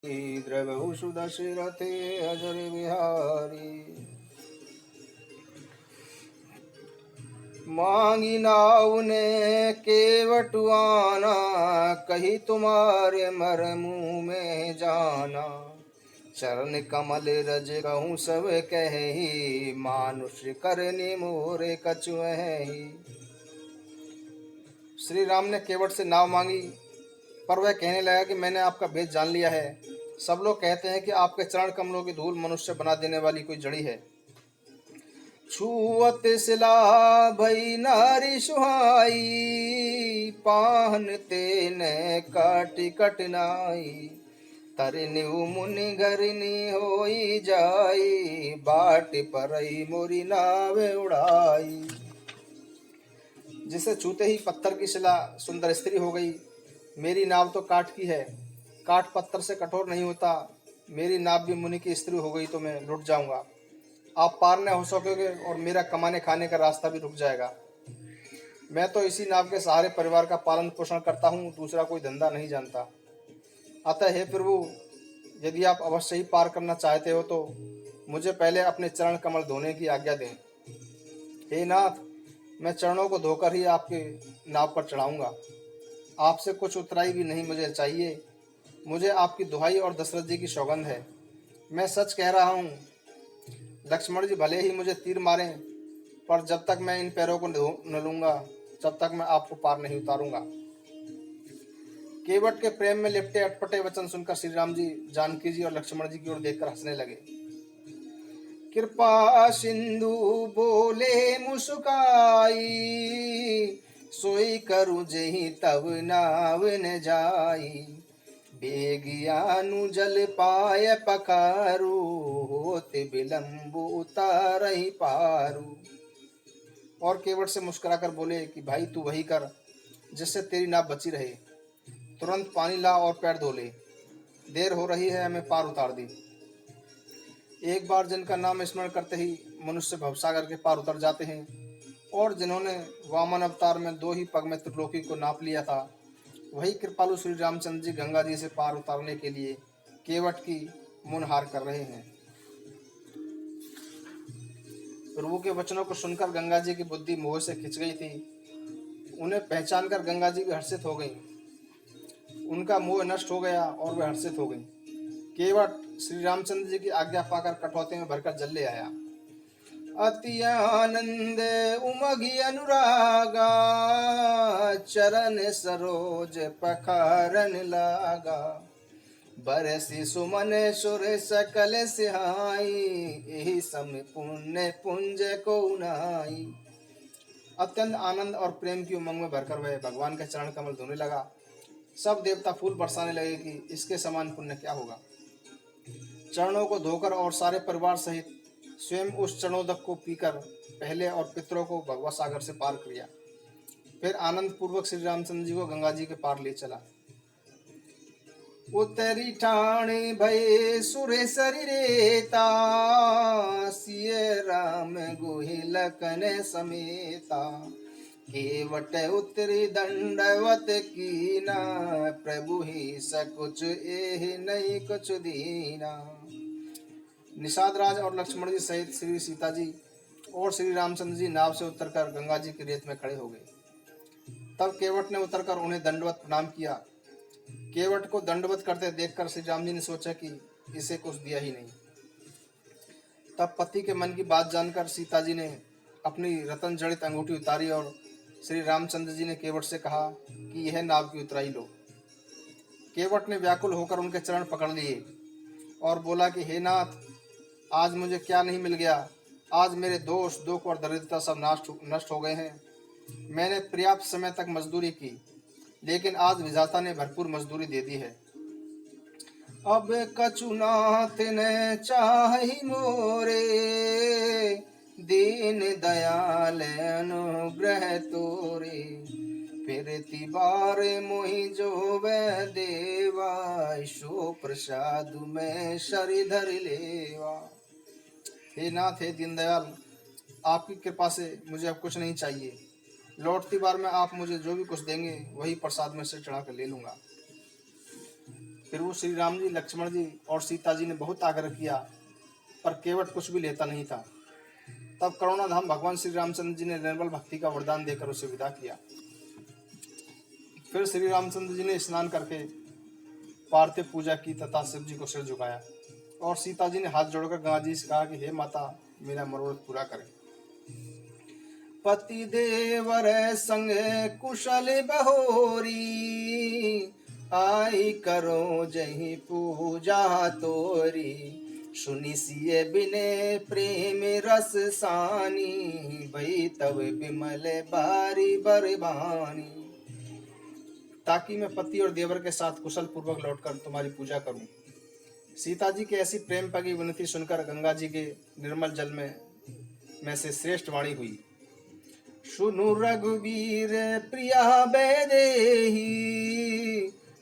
द्रवहु सुदशरथे अजर बिहारी। मांगी नाव ने केवटुआना, कही तुम्हारे मरमु में जाना। चरण कमल रज कहूँ सब कही, मानुष करनी मोरे कछु है। श्री राम ने केवट से नाव मांगी, पर वह कहने लगा कि मैंने आपका भेद जान लिया है। सब लोग कहते हैं कि आपके चरण कमलों की धूल मनुष्य बना देने वाली कोई जड़ी है। छुअत सिला भई नारी सुहाई, पाहन तेने काटी कटनाई। तरनिउ मुनि घरिनी होई जाई, बाट परई मोरी नावे उड़ाई। जिसे छूते ही पत्थर की शिला सुंदर स्त्री हो गई। मेरी नाव तो काठ की है, काठ पत्थर से कठोर नहीं होता। मेरी नाव भी मुनि की स्त्री हो गई तो मैं लुट जाऊंगा। आप पार न हो सकोगे और मेरा कमाने खाने का रास्ता भी रुक जाएगा। मैं तो इसी नाव के सहारे परिवार का पालन पोषण करता हूँ, दूसरा कोई धंधा नहीं जानता। अतः हे प्रभु, यदि आप अवश्य ही पार करना चाहते हो तो मुझे पहले अपने चरण कमल धोने की आज्ञा दें। हे नाथ, मैं चरणों को धोकर ही आपके नाव पर चढ़ाऊंगा। आपसे कुछ उतराई भी नहीं मुझे चाहिए। मुझे आपकी दुहाई और दशरथ जी की सौगंध है। मैं सच कह रहा हूँ, लक्ष्मण जी भले ही मुझे तीर मारें, पर जब तक मैं इन पैरों को न लूंगा तब तक मैं आपको पार नहीं उतारूंगा। केवट के प्रेम में लिपटे अटपटे वचन सुनकर श्री राम जी जानकी जी और लक्ष्मण जी की ओर देखकर हंसने लगे। कृपा सिंधु बोले मुस्काई, सोई करूं जही तब नाव न जाई। बेगियानु जल पाय पखारू, होते विलंबु उतारहि पारू। और केवट से मुस्कुराकर बोले कि भाई तू वही कर जिससे तेरी नाव बची रहे। तुरंत पानी ला और पैर धो ले, देर हो रही है, हमें पार उतार दी। एक बार जिनका नाम स्मरण करते ही मनुष्य भवसागर के पार उतर जाते हैं, और जिन्होंने वामन अवतार में 2 ही पग में त्रिलोकी को नाप लिया था, वही कृपालु श्री रामचंद्र जी गंगा जी से पार उतारने के लिए केवट की मुनहार कर रहे हैं। प्रभु के वचनों को सुनकर गंगा जी की बुद्धि मोह से खिंच गई थी। उन्हें पहचानकर गंगा जी भी हर्षित हो गई। उनका मोह नष्ट हो गया और वे हर्षित हो गई। केवट श्री रामचंद्र जी की आज्ञा पाकर कठौते में भरकर जल ले आया। अति आनंद उमगी अनुरागा, चरण सरोज पखारन लागा। बरसी सुमन सुर सकल सिहाई, यही सम पुण्य पुंज को नाई। अत्यंत आनंद और प्रेम की उमंग में भरकर वह भगवान के चरण कमल धोने लगा। सब देवता फूल बरसाने लगे कि इसके समान पुण्य क्या होगा। चरणों को धोकर और सारे परिवार सहित स्वयं उस चरणोदक को पीकर पहले और पितरों को भगवत सागर से पार किया। फिर आनंद पूर्वक श्री रामचंद्र जी को गंगा जी के पार ले चला। उतरी ठाणे भय सुरेसरी रेता, सिय राम गोहिलकन समेता। केवट उतरी दंडवत कीना, प्रभु ही सकुच एह नहीं कुछ दीना। निषाद राज और लक्ष्मण जी सहित श्री सीता जी और श्री रामचंद्र जी नाव से उतरकर गंगा जी की रेत में खड़े हो गए। तब केवट ने उतरकर उन्हें दंडवत प्रणाम किया। केवट को दंडवत करते देखकर श्री राम जी ने सोचा कि इसे कुछ दिया ही नहीं। तब पति के मन की बात जानकर सीता जी ने अपनी रतन जड़ित अंगूठी उतारी और श्री रामचंद्र जी ने केवट से कहा कि यह नाव की उतराई लो। केवट ने व्याकुल होकर उनके चरण पकड़ लिए और बोला कि हे नाथ, आज मुझे क्या नहीं मिल गया। आज मेरे दोष दुख और दरिद्रता सब नष्ट हो गए हैं। मैंने पर्याप्त समय तक मजदूरी की, लेकिन आज विधाता ने भरपूर मजदूरी दे दी है। अब कछु नाथ न चाहि मोरे, दीन दयाल अनुग्रह तोरे। फिर तिबार मोहि जो वै देवा, सो प्रसाद में शरीधर लेवा। हे नाथ, हे दीनदयाल, आपकी कृपा से मुझे अब कुछ नहीं चाहिए। लौटती बार में आप मुझे जो भी कुछ देंगे वही प्रसाद में से चढ़ा कर ले लूंगा। फिर वो श्री राम जी, लक्ष्मण जी और सीता जी ने बहुत आग्रह किया, पर केवट कुछ भी लेता नहीं था। तब करुणाधाम भगवान श्री रामचंद्र जी ने निर्मल भक्ति का वरदान देकर उसे विदा किया। फिर श्री रामचंद्र जी ने स्नान करके पार्थिव पूजा की तथा शिव जी को सिर झुकाया, और सीता जी ने हाथ जोड़कर गंगा जी से कहा कि हे माता, मेरा मनोरथ पूरा करें। पति देवर संग कुशल बहोरी, आई करो जही पूजा तोरी। सुनि सिय बिने प्रेम रस सानी, भई तब बिमल बारी बरबानी। ताकि मैं पति और देवर के साथ कुशल पूर्वक लौटकर तुम्हारी पूजा करूं। सीता जी की ऐसी प्रेम पगी विनती सुनकर गंगा जी के निर्मल जल में से श्रेष्ठ वाणी हुई। सुनु रघुवीर प्रिया बैदेही,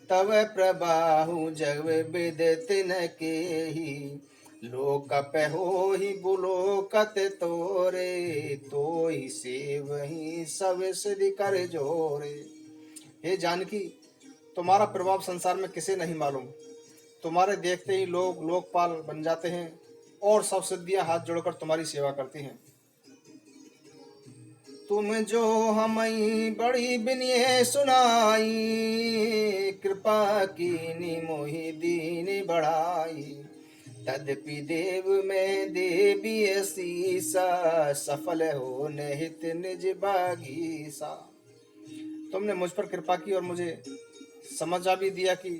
तव प्रबाहु जग विदित न केही। लोक पहो ही बुलोकत तोरे, तो ही सेवही सब सिद्धि कर जोरे। हे जानकी, तुम्हारा प्रभाव संसार में किसे नहीं मालूम। तुम्हारे देखते ही लोग लोकपाल बन जाते हैं और सब सिद्धियां हाथ जोड़कर तुम्हारी सेवा करती हैं। तुम जो हमें बड़ी बिनिए सुनाई, कृपा कीनी मोहि दीन बढ़ाई। तदपि देव में देवी सीसा, सफल हो निहित निज बागीसा। तुमने मुझ पर कृपा की और मुझे समझा भी दिया कि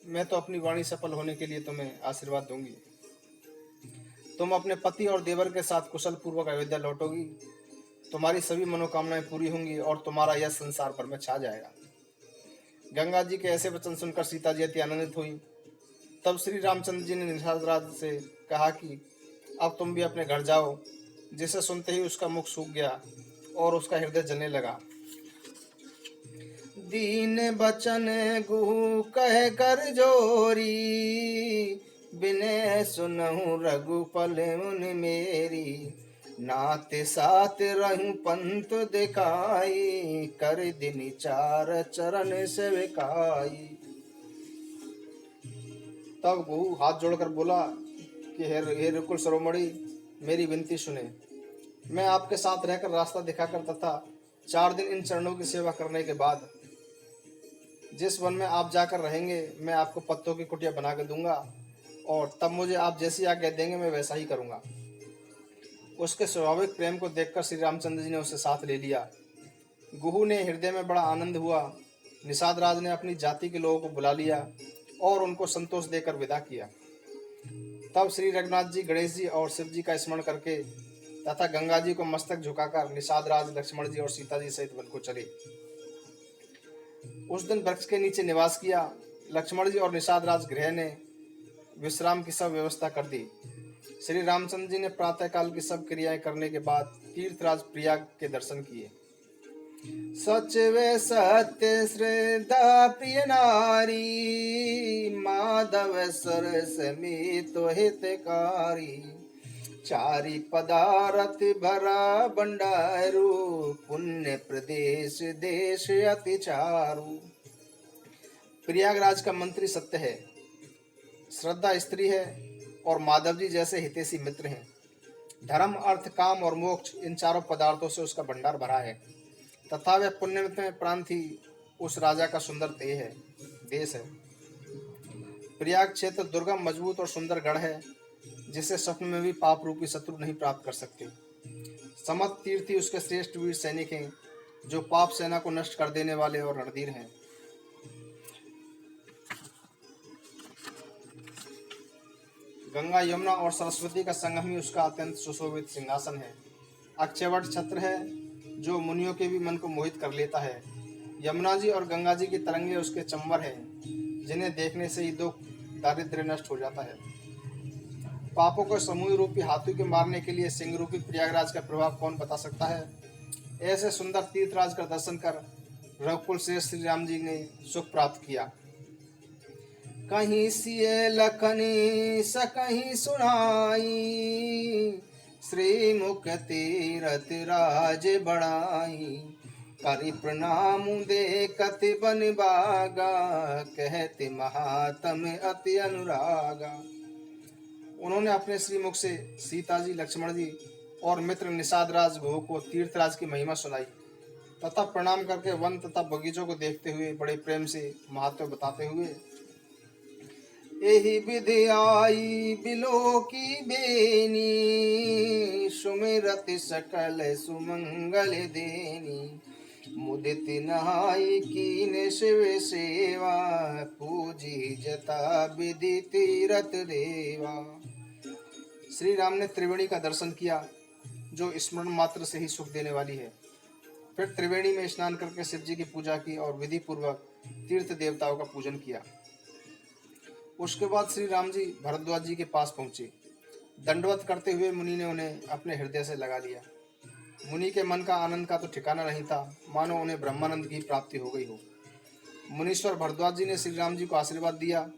मैं तो अपनी वाणी सफल होने के लिए तुम्हें आशीर्वाद दूंगी। तुम अपने पति और देवर के साथ कुशल पूर्वक अयोध्या लौटोगी, तुम्हारी सभी मनोकामनाएं पूरी होंगी और तुम्हारा यह संसार पर में छा जाएगा। गंगा जी के ऐसे वचन सुनकर सीता जी अति आनंदित हुई। तब श्री रामचंद्र जी ने निषाद राज से कहा कि अब तुम भी अपने घर जाओ। जिसे सुनते ही उसका मुख सूख गया और उसका हृदय जलने लगा। दीन बचन गुहु कह कर जोरी, बिने सुनहु रघुपल मुनि मेरी। नाते साथ रहूं पंथ दिखाई, कर दिन चार चरण सेविकाई। तब गुहु हाथ जोड़कर बोला कि हे रघुकुल शिरोमणि, मेरी विनती सुने। मैं आपके साथ रहकर रास्ता दिखाकर तथा 4 दिन इन चरणों की सेवा करने के बाद जिस वन में आप जाकर रहेंगे, मैं आपको पत्तों की कुटिया बना के दूंगा, और तब मुझे आप जैसी आज्ञा देंगे मैं वैसा ही करूंगा। उसके स्वाभाविक प्रेम को देखकर श्री रामचंद्र जी ने उसे साथ ले लिया। गुहु ने हृदय में बड़ा आनंद हुआ। निषाद राज ने अपनी जाति के लोगों को बुला लिया और उनको संतोष देकर विदा किया। तब श्री रघुनाथ जी, गणेश जी और शिव जी का स्मरण करके तथा गंगा जी को मस्तक झुकाकर निषाद राज, लक्ष्मण जी और सीता जी सहित वन को चले। उस दिन वृक्ष के नीचे निवास किया। लक्ष्मण जी और निषाद राज गृह ने विश्राम की सब व्यवस्था कर दी। श्री रामचंद्र जी ने प्रातःकाल की सब क्रियाएं करने के बाद तीर्थराज प्रयाग के दर्शन किए। सच वे सत्य श्रद्धा प्रिय नारी, माधव सरस में तो हितकारी। चारि पदारथ भरा भंडारू, पुण्य प्रदेश देश अति चारु। प्रयागराज का मंत्री सत्य है, श्रद्धा स्त्री है और माधव जी जैसे हितैषी मित्र हैं। धर्म, अर्थ, काम और मोक्ष, इन चारों पदार्थों से उसका भंडार भरा है तथा वह पुण्य में प्रांति उस राजा का सुंदर देश है। प्रयाग क्षेत्र दुर्गम, मजबूत और सुंदर गढ़ है, जिसे स्वप्न में भी पाप रूपी शत्रु नहीं प्राप्त कर सकते। समत तीर्थी उसके श्रेष्ठ वीर सैनिक हैं, जो पाप सेना को नष्ट कर देने वाले और रणधीर हैं। गंगा, यमुना और सरस्वती का संगम ही उसका अत्यंत सुशोभित सिंहासन है। अक्षयवट छत्र है, जो मुनियों के भी मन को मोहित कर लेता है। यमुना जी और गंगा जी की तरंगे उसके चंबर हैं, जिन्हें देखने से ही दुख, दारिद्र्य नष्ट हो जाता है। पापों को समूह रूपी हाथी के मारने के लिए सिंह रूपी प्रयागराज का प्रभाव कौन बता सकता है। ऐसे सुंदर तीर्थराज का दर्शन कर रघुकुल से श्री राम जी ने सुख प्राप्त किया। कहीं सिय लखनी सकहीं सुनाई, श्री मुख तीरथ राज बढ़ाई। करि प्रणाम दे कति बन बागा, कहते महात्म अति अनुरागा। उन्होंने अपने श्रीमुख से सीता जी, लक्ष्मण जी और मित्र निषाद राज घोह को तीर्थराज की महिमा सुनाई तथा प्रणाम करके वन तथा बगीचों को देखते हुए बड़े प्रेम से महात्म्य बताते हुए, एहि विधि आई बिलो की बेनी, सुमिरत सकल सुमंगल देनी, मुदित नहाई कीन शिव सेवा, पूजी जता विधि तीरथ देवा। श्री राम ने त्रिवेणी का दर्शन किया जो स्मरण मात्र से ही सुख देने वाली है। फिर त्रिवेणी में स्नान करके शिव जी की पूजा की और विधि पूर्वक तीर्थ देवताओं का पूजन किया। उसके बाद श्री राम जी भरद्वाज जी के पास पहुंचे। दंडवत करते हुए मुनि ने उन्हें अपने हृदय से लगा लिया। मुनि के मन का आनंद का तो ठिकाना नहीं था, मानो उन्हें ब्रह्मानंद की प्राप्ति हो गई हो। मुनीश्वर भरद्वाज जी ने श्री राम जी को आशीर्वाद दिया।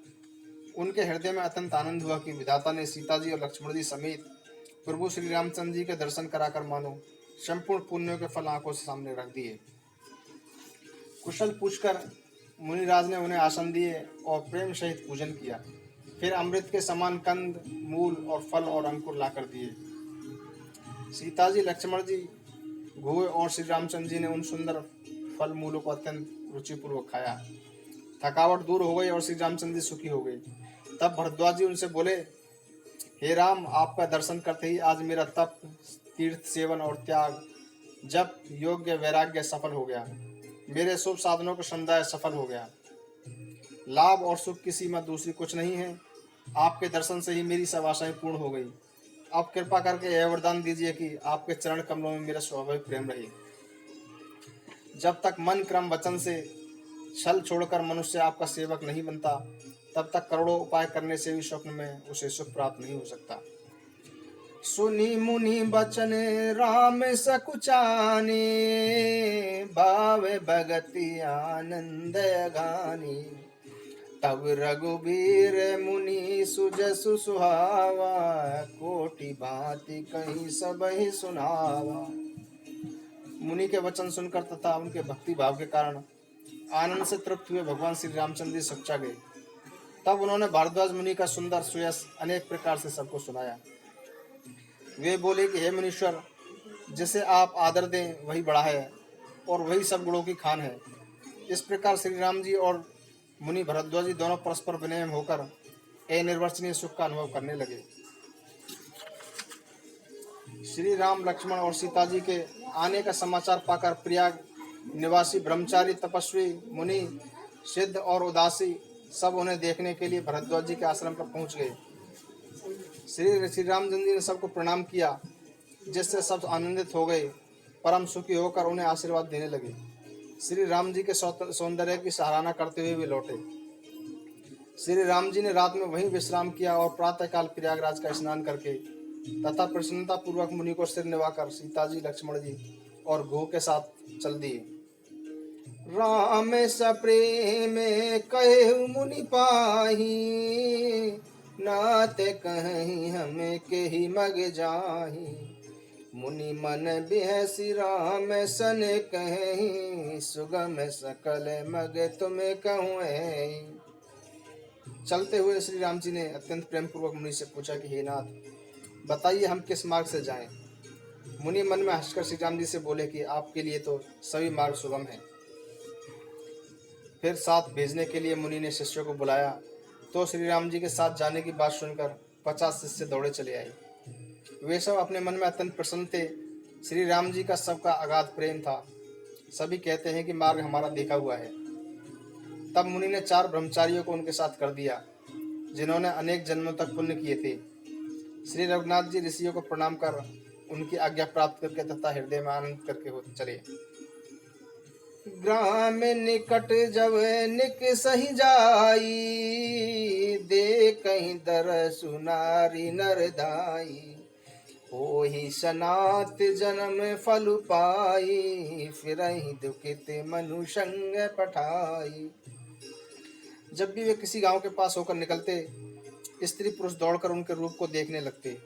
उनके हृदय में अत्यंत आनंद हुआ कि विधाता ने सीता जी और लक्ष्मण जी समेत प्रभु श्री रामचंद्र जी के दर्शन कराकर मानो संपूर्ण पुण्यों के फल आंखों से सामने रख दिए। कुशल पूछकर मुनिराज ने उन्हें आसन दिए और प्रेम सहित पूजन किया। फिर अमृत के समान कंद, मूल और फल और अंकुर लाकर दिए। सीता जी, लक्ष्मण जी, घोह और श्री रामचंद्र जी ने उन सुंदर फल मूलों को अत्यंत रुचिपूर्वक खाया। थकावट दूर हो गई और श्री रामचंद्र जी सुखी हो गए। तब भरद्वाज जी उनसे बोले, हे राम, आपका दर्शन करते ही आज मेरा तप, तीर्थ सेवन और त्याग, जप, योग्य, वैराग्य सफल हो गया। मेरे शुभ साधनों का समुदाय सफल हो गया। लाभ और सुख की सीमा दूसरी कुछ नहीं है। आपके दर्शन से ही मेरी सब आशाएं पूर्ण हो गई। अब कृपा करके यह वरदान दीजिए कि आपके चरण कमलों में मेरा स्वाभाविक प्रेम रहे। जब तक मन, क्रम, वचन से छल छोड़कर मनुष्य आपका सेवक नहीं बनता, तब तक करोड़ों उपाय करने से भी स्वप्न में उसे सुख प्राप्त नहीं हो सकता। सुनी मुनि बचन राम सकुचाने, भावे भगति आनंद गानी, तब रघुबीर मुनि सुजसु सुहावा, कोटि भांति कहीं सबहि सुनावा। मुनि के वचन सुनकर तथा उनके भक्ति भाव के कारण आनंद से तृप्त हुए भगवान श्री रामचंद्र जी सच्चा गए। तब उन्होंने भारद्वाज मुनि का सुंदर सुयस अनेक प्रकार से सबको सुनाया। वे बोले कि हे मुनीश्वर, जिसे आप आदर दें वही बड़ा है और वही सब गुणों की खान है। इस प्रकार श्री राम जी और मुनि भरद्वाज जी दोनों परस्पर विनय होकर अनिर्वचनीय सुख का अनुभव करने लगे। श्री राम, लक्ष्मण और सीता जी के आने का समाचार पाकर प्रयाग निवासी ब्रह्मचारी, तपस्वी, मुनि, सिद्ध और उदासी सब उन्हें देखने के लिए भरद्वाज जी के आश्रम पर पहुंच गए। श्री रामचंद्र जी ने सबको प्रणाम किया, जिससे सब आनंदित हो गए। परम सुखी होकर उन्हें आशीर्वाद देने लगे। श्री राम जी के सौंदर्य की सराहना करते हुए वे लौटे। श्री राम जी ने रात में वहीं विश्राम किया और प्रातःकाल प्रयागराज का स्नान करके तथा प्रसन्नता पूर्वक मुनि को सिर निभाकर सीता जी, लक्ष्मण जी और घोह के साथ चल दिए। राम सप्रेम कहु मुनि पाही, नाते कहीं हमें के ही मग जाही, मुनि मन बिहसी राम सन कहीं, सुगम सकल मग तुम्हें कहूँ। चलते हुए श्री राम जी ने अत्यंत प्रेम पूर्वक मुनि से पूछा कि हे नाथ, बताइए हम किस मार्ग से जाएं। मुनि मन में हंसकर श्री राम जी से बोले कि आपके लिए तो सभी मार्ग सुगम हैं। फिर साथ भेजने के लिए मुनि ने शिष्यों को बुलाया, तो श्री राम जी के साथ जाने की बात सुनकर 50 शिष्य दौड़े चले आए। वे सब अपने मन में अत्यंत प्रसन्न थे। श्री राम जी का सबका अगाध प्रेम था। सभी कहते हैं कि मार्ग हमारा देखा हुआ है। तब मुनि ने 4 ब्रह्मचारियों को उनके साथ कर दिया, जिन्होंने अनेक जन्मों तक पुण्य किए थे। श्री रघुनाथ जी ऋषियों को प्रणाम कर उनकी आज्ञा प्राप्त करके तथा हृदय में आनंद करके हो चले। ग्राम निकट जब निक सही जाई, दे कहीं दर सुनारी नरदाई, हो ही सनात जन्म फल पाई, फिर दुखित मनु संग पठाई। जब भी वे किसी गांव के पास होकर निकलते, स्त्री पुरुष दौड़कर उनके रूप को देखने लगते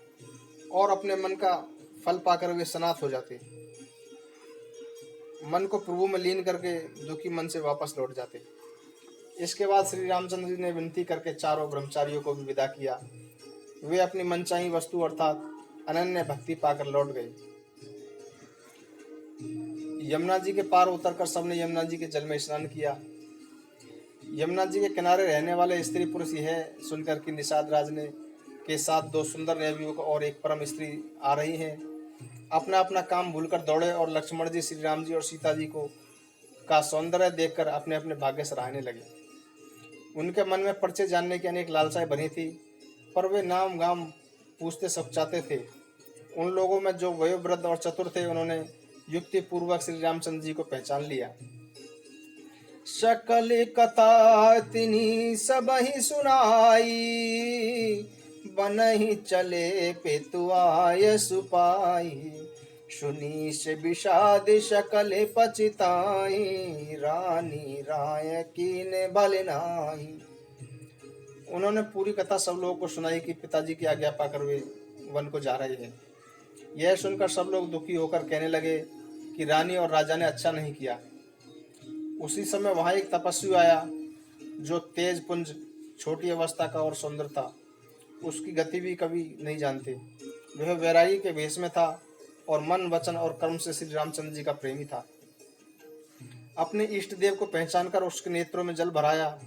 और अपने मन का फल पाकर वे सनात हो जाते। मन को प्रभु में लीन करके दुखी मन से वापस लौट जाते। इसके बाद श्री रामचंद्र जी ने विनती करके चारों ब्रह्मचारियों को भी विदा किया। वे अपनी मनचाही वस्तु अर्थात अनन्य भक्ति पाकर लौट गए। यमुना जी के पार उतरकर सबने यमुना जी के जल में स्नान किया। यमुना जी के किनारे रहने वाले स्त्री पुरुष यह सुनकर कि निषाद राज ने के साथ दो सुंदर नवयुवक और एक परम स्त्री आ रही हैं, अपना अपना काम भूलकर दौड़े और लक्ष्मण जी, श्री राम जी और सीता जी को का सौंदर्य देखकर अपने अपने भाग्य सराहने लगे। उनके मन में परिचय जानने की अनेक लालसाएं बनी थी, पर वे नाम गाम पूछते सब चाहते थे। उन लोगों में जो वयोवृद्ध और चतुर थे, उन्होंने युक्ति पूर्वक श्री रामचंद्र जी को पहचान लिया। सकल कथा तिन्ही सबहि सुनाई, बनहि चले पेतुआय सुपाई। सुनी से विषाद सकल पचिताई, रानी राय कीन भल नाही। उन्होंने पूरी कथा सब लोगों को सुनाई कि पिताजी की आज्ञा पाकर वे वन को जा रहे हैं। यह सुनकर सब लोग दुखी होकर कहने लगे कि रानी और राजा ने अच्छा नहीं किया। उसी समय वहां एक तपस्वी आया जो तेज पुंज, छोटी अवस्था का और सुंदर था। उसकी गति भी कभी नहीं जानते। वह वैरागी के वेश में था और मन, वचन और कर्म से श्री रामचंद्र जी का प्रेमी था। अपने इष्ट देव को पहचान कर उसके नेत्रों में जल भराया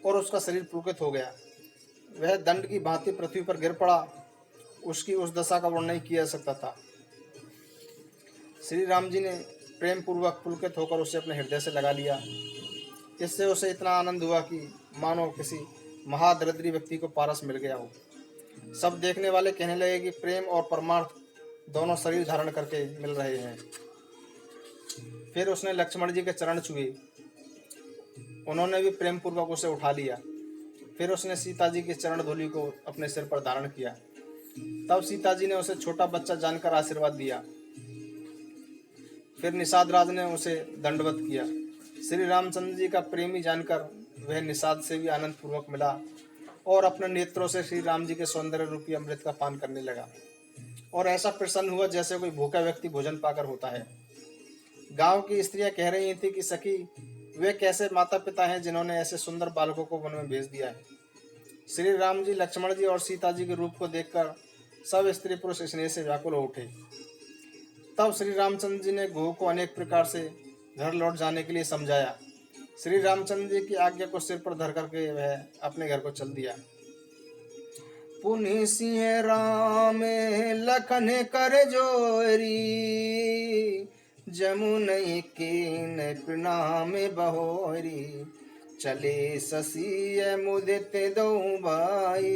और उसका शरीर पुलकित हो गया। वह दंड की भांति पृथ्वी पर गिर पड़ा। उसकी उस दशा का वर्णन नहीं किया जा सकता था। श्री राम जी ने प्रेम पूर्वक पुलकित होकर उसे अपने हृदय से लगा लिया। इससे उसे इतना आनंद हुआ कि मानो किसी महादरिद्री व्यक्ति को पारस मिल गया हो। सब देखने वाले कहने लगे कि प्रेम और परमार्थ दोनों शरीर धारण करके मिल रहे हैं। फिर उसने लक्ष्मण जी के चरण छुए। उन्होंने भी प्रेम पूर्वक उसे उठा लिया। फिर उसने सीता जी के चरण धूलि को अपने सिर पर धारण किया। तब सीता जी ने उसे छोटा बच्चा जानकर आशीर्वाद दिया। फिर निषाद राज ने उसे दंडवत किया। श्री रामचंद्र जी का प्रेमी जानकर वह निषाद से भी आनंद पूर्वक मिला और अपने नेत्रों से श्री राम जी के सौंदर्य रूपी अमृत का पान करने लगा और ऐसा प्रसन्न हुआ जैसे कोई भूखा व्यक्ति भोजन पाकर होता है। गांव की स्त्रियां कह रही थी कि सखी, वे कैसे माता पिता हैं जिन्होंने ऐसे सुंदर बालकों को वन में भेज दिया है। श्री राम जी, लक्ष्मण जी और सीता जी के रूप को देखकर सब स्त्री पुरुष स्नेह से व्याकुल हो उठे। तब श्री रामचंद्र जी ने गोह को अनेक प्रकार से घर लौट जाने के लिए समझाया। श्री रामचंद्र जी की आज्ञा को सिर पर धर करके वह अपने घर को चल दिया। पुनि सिंह राम लखन कर जोरी, जमुन कीन प्रणाम बहोरी। चले शशि मुदित दो भाई,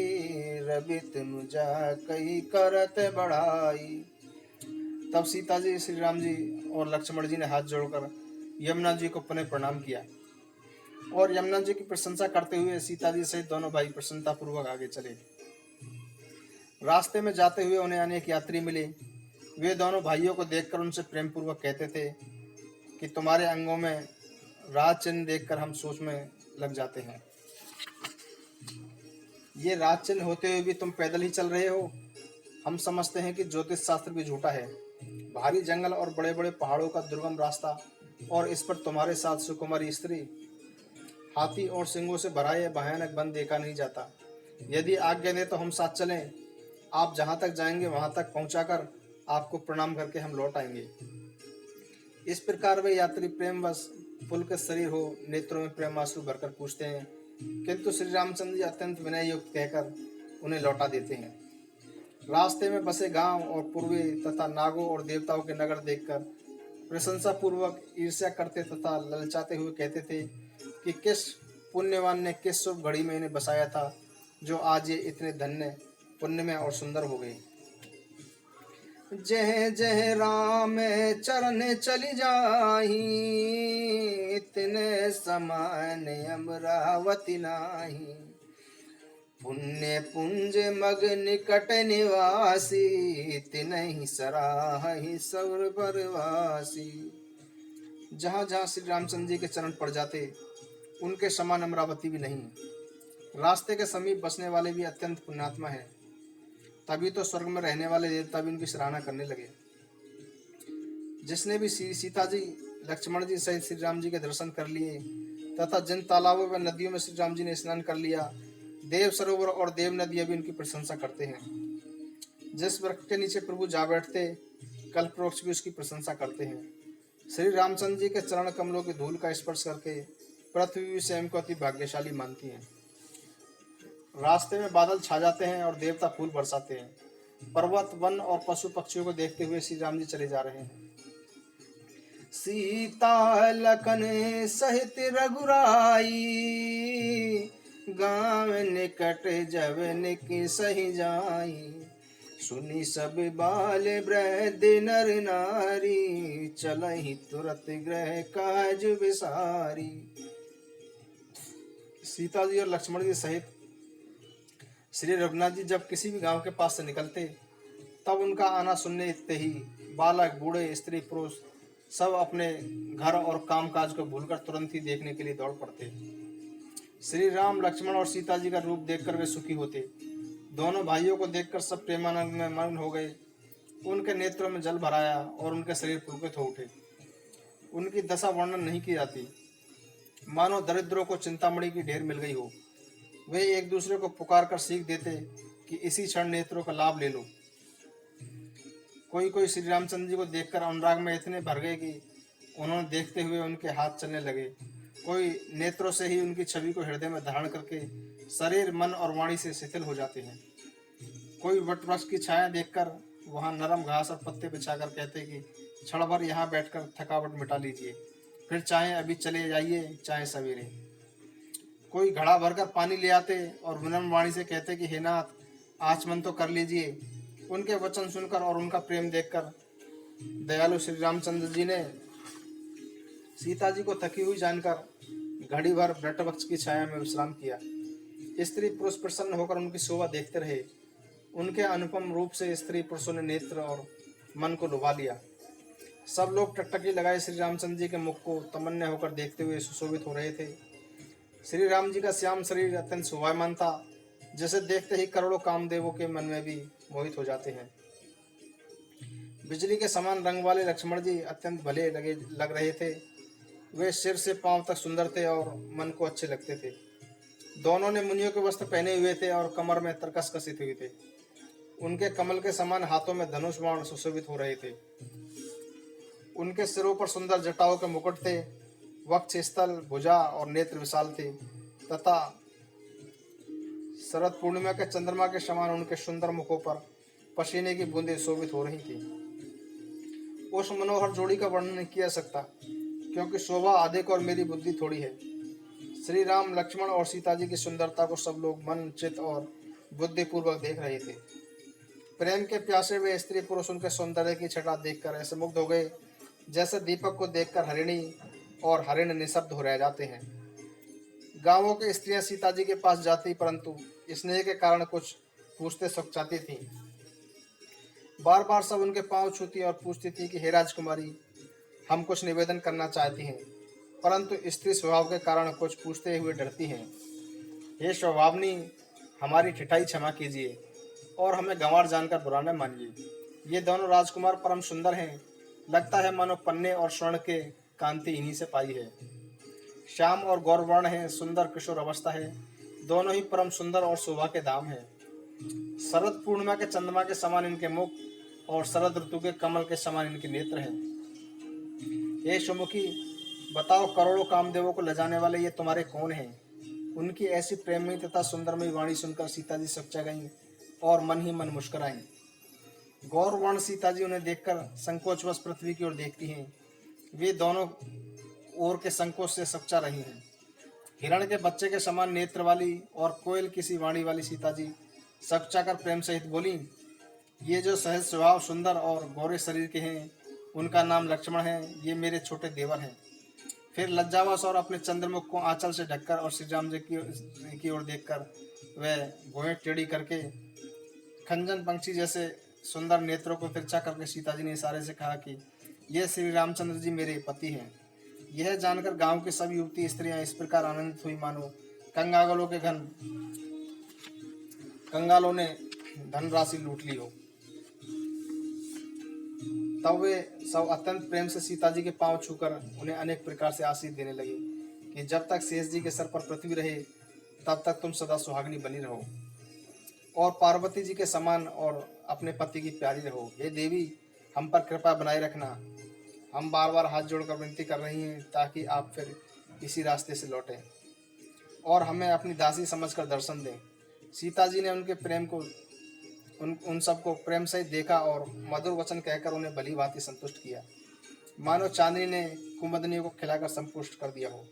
रबित मुजा कई करत बढ़ाई। तब सीता जी, श्री राम जी और लक्ष्मण जी ने हाथ जोड़कर यमुना जी को पुनः प्रणाम किया और यमुना जी की प्रशंसा करते हुए सीता जी सहित दोनों भाई प्रसन्नता पूर्वक आगे चले। रास्ते में जाते हुए उन्हें अनेक यात्री मिले। वे दोनों भाइयों को देखकर उनसे प्रेम पूर्वक कहते थे कि तुम्हारे अंगों में राज चिन्ह देखकर हम सोच में लग जाते हैं। ये राज चिन्ह होते हुए भी तुम पैदल ही चल रहे हो। हम समझते हैं कि ज्योतिष शास्त्र भी झूठा है। भारी जंगल और बड़े बड़े पहाड़ों का दुर्गम रास्ता और इस पर तुम्हारे साथ सुकुमारी स्त्री, हाथी और सिंगों से भरा यह भयानक वन देखा नहीं जाता। यदि आज्ञा दे तो हम साथ चलें। आप जहाँ तक जाएंगे वहाँ तक पहुँचाकर आपको प्रणाम करके हम लौट आएंगे। इस प्रकार वे यात्री प्रेमवश पुलकित शरीर हो नेत्रों में प्रेमाश्रु भरकर पूछते हैं, किंतु श्री रामचंद्र जी अत्यंत विनय युक्त कहकर उन्हें लौटा देते हैं। रास्ते में बसे गांव और पूर्वी तथा नागों और देवताओं के नगर देखकर प्रशंसा पूर्वक ईर्ष्या करते तथा ललचाते हुए कहते थे कि किस पुण्यवान ने किस शुभ घड़ी में इन्हें बसाया था, जो आज ये इतने धन्य, पुण्यमय और सुंदर हो गए। जह जह राम चरण चली जाही, इतने समान अमरावती नाही। पुण्य पुंज मग निकट निवासी, तिनहि सराहि सौर परवासी। जहाँ जहाँ श्री रामचंद्र जी के चरण पड़ जाते, उनके समान अमरावती भी नहीं। रास्ते के समीप बसने वाले भी अत्यंत पुण्यात्मा है। तभी तो स्वर्ग में रहने वाले देवता भी उनकी सराहना करने लगे। जिसने भी सीता जी लक्ष्मण जी सहित श्री राम जी के दर्शन कर लिए तथा जिन तालाबों व नदियों में श्री राम जी ने स्नान कर लिया, देव सरोवर और देव नदियां भी उनकी प्रशंसा करते हैं। जिस वृक्ष के नीचे प्रभु जा बैठते, कल्प वृक्ष भी उसकी प्रशंसा करते हैं। श्री रामचंद्र जी के चरण कमलों की धूल का स्पर्श करके पृथ्वी भी स्वयं को अति भाग्यशाली मानती है। रास्ते में बादल छा जाते हैं और देवता फूल बरसाते हैं। पर्वत, वन और पशु पक्षियों को देखते हुए श्री राम जी चले जा रहे हैं। सीता लखन सहित रघुराई, गाँव निकट जब निक सही जाई। सुनी सब बाल वृद्ध नर नारी, चलहि तुरत गृह काज विसारी। सीता जी और लक्ष्मण जी सहित श्री रघुनाथ जी जब किसी भी गांव के पास से निकलते, तब उनका आना सुनने ही बालक, बूढ़े, स्त्री, पुरुष सब अपने घर और काम काज को भूलकर तुरंत ही देखने के लिए दौड़ पड़ते। श्री राम, लक्ष्मण और सीता जी का रूप देखकर वे सुखी होते। दोनों भाइयों को देखकर सब प्रेमानंद में मग्न हो गए। उनके नेत्रों में जल भर आया और उनके शरीर पुलकित हो उठे। उनकी दशा वर्णन नहीं की जाती, मानो दरिद्रों को चिंतामणि की ढेर मिल गई हो। वे एक दूसरे को पुकार कर सीख देते कि इसी क्षण नेत्रों का लाभ ले लो। कोई कोई श्री रामचंद्र जी को देखकर अनुराग में इतने भर गए कि उन्होंने देखते हुए उनके हाथ चलने लगे। कोई नेत्रों से ही उनकी छवि को हृदय में धारण करके शरीर, मन और वाणी से शिथिल हो जाते हैं। कोई वट वृक्ष की छाया देखकर वहां नरम घास और पत्ते बिछाकर कहते कि क्षण भर यहाँ बैठकर थकावट मिटा लीजिए, फिर चाहे अभी चले जाइए, चाहे सवेरे। कोई घड़ा भरकर पानी ले आते और विनम्र वाणी से कहते कि हे नाथ, आचमन तो कर लीजिए। उनके वचन सुनकर और उनका प्रेम देखकर दयालु श्री रामचंद्र जी ने सीता जी को थकी हुई जानकर घड़ी भर वट वृक्ष की छाया में विश्राम किया। स्त्री पुरुष प्रसन्न होकर उनकी शोभा देखते रहे। उनके अनुपम रूप से स्त्री पुरुषों ने नेत्र और मन को लुभा लिया। सब लोग टकटकी लगाए श्री रामचंद्र जी के मुख को तमन्ना होकर देखते हुए सुशोभित हो रहे थे। श्री राम जी का श्याम शरीर अत्यंत शोभायमान था, जिसे देखते ही करोड़ों कामदेवों के मन में भी मोहित हो जाते हैं। बिजली के समान रंग वाले लक्ष्मण जी अत्यंत भले लग रहे थे। वे सिर से पांव तक सुंदर थे और मन को अच्छे लगते थे। दोनों ने मुनियों के वस्त्र पहने हुए थे और कमर में तरकस कसित हुए थे। उनके कमल के समान हाथों में धनुष बाण सुशोभित हो रहे थे। उनके सिरों पर सुंदर जटाओं के मुकुट थे। वक्ष, स्थल, भुजा और नेत्र विशाल थे तथा शरद पूर्णिमा के चंद्रमा के समान उनके सुंदर मुखों पर पसीने की बूंदें शोभित हो रही थी। उस मनोहर जोड़ी का वर्णन नहीं किया सकता, क्योंकि शोभा अधिक और मेरी बुद्धि थोड़ी है। श्री राम, लक्ष्मण और सीता जी की सुंदरता को सब लोग मन, चित्त और बुद्धि पूर्वक देख रहे थे। प्रेम के प्यासे वे स्त्री पुरुष उनके सौंदर्य की छटा देखकर ऐसे मुग्ध हो गए, जैसे दीपक को देखकर हरिणी और हरिण निशब्द हो रह जाते हैं। गांवों की स्त्रियां सीता जी के पास जाती, परंतु स्नेह के कारण कुछ पूछते चाहती थीं। बार बार सब उनके पांव छूती और पूछती थी कि हे राजकुमारी, हम कुछ निवेदन करना चाहती हैं, परंतु स्त्री स्वभाव के कारण कुछ पूछते हुए डरती हैं। हे स्वभावनी, हमारी ठिठाई क्षमा कीजिए और हमें गंवार जानकर बुरा न मानिए। ये दोनों राजकुमार परम सुंदर हैं। लगता है मानो पन्ने और स्वर्ण के कांति इन्हीं से पाई है। श्याम और गौरवर्ण है, सुंदर किशोर अवस्था है। दोनों ही परम सुंदर और शोभा के धाम है। शरद पूर्णिमा के चंद्रमा के समान इनके मुख और शरद ऋतु के कमल के समान इनके नेत्र हैं। हे सुमुखी, बताओ, करोड़ों कामदेवों को लजाने वाले ये तुम्हारे कौन हैं? उनकी ऐसी प्रेममयी तथा सुंदरमयी वाणी सुनकर सीता जी सच्चा गईं और मन ही मन मुस्कुराईं। गौरवर्ण सीता जी उन्हें देखकर संकोचवश पृथ्वी की ओर देखती हैं। वे दोनों ओर के संकोच से सच्चा रही हैं। हिरण के बच्चे के समान नेत्र वाली और कोयल किसी वाणी वाली सीता जी सच्चा कर प्रेम सहित बोली, ये जो सहज स्वभाव, सुंदर और गोरे शरीर के हैं, उनका नाम लक्ष्मण है। ये मेरे छोटे देवर हैं। फिर लज्जावश और अपने चंद्रमुख को आंचल से ढककर और श्री राम जी की ओर देखकर वह भुएं टेढ़ी करके खंजन पंक्षी जैसे सुंदर नेत्रों को तिरछा करके सीता जी ने इशारे से कहा कि ये श्री रामचंद्र जी मेरे पति हैं। यह जानकर गांव की सब युवती स्त्रियां इस प्रकार आनंदित हुई मानो कंगालों ने धनराशि लूट ली हो। तब वे सब अत्यंत प्रेम से सीता जी के पांव छूकर उन्हें अनेक प्रकार से आशीष देने लगे कि जब तक शेष जी के सर पर पृथ्वी रहे तब तक तुम सदा सुहागनी बनी रहो और पार्वती जी के समान और अपने पति की प्यारी रहो। हे देवी, हम पर कृपा बनाए रखना। हम बार बार हाथ जोड़कर विनती कर रही हैं ताकि आप फिर इसी रास्ते से लौटें और हमें अपनी दासी समझकर दर्शन दें। सीता जी ने उनके प्रेम को उन सबको प्रेम से देखा और मधुर वचन कहकर उन्हें भली भांति संतुष्ट किया, मानो चांदनी ने कुमुदनियों को खिलाकर संतुष्ट कर दिया हो।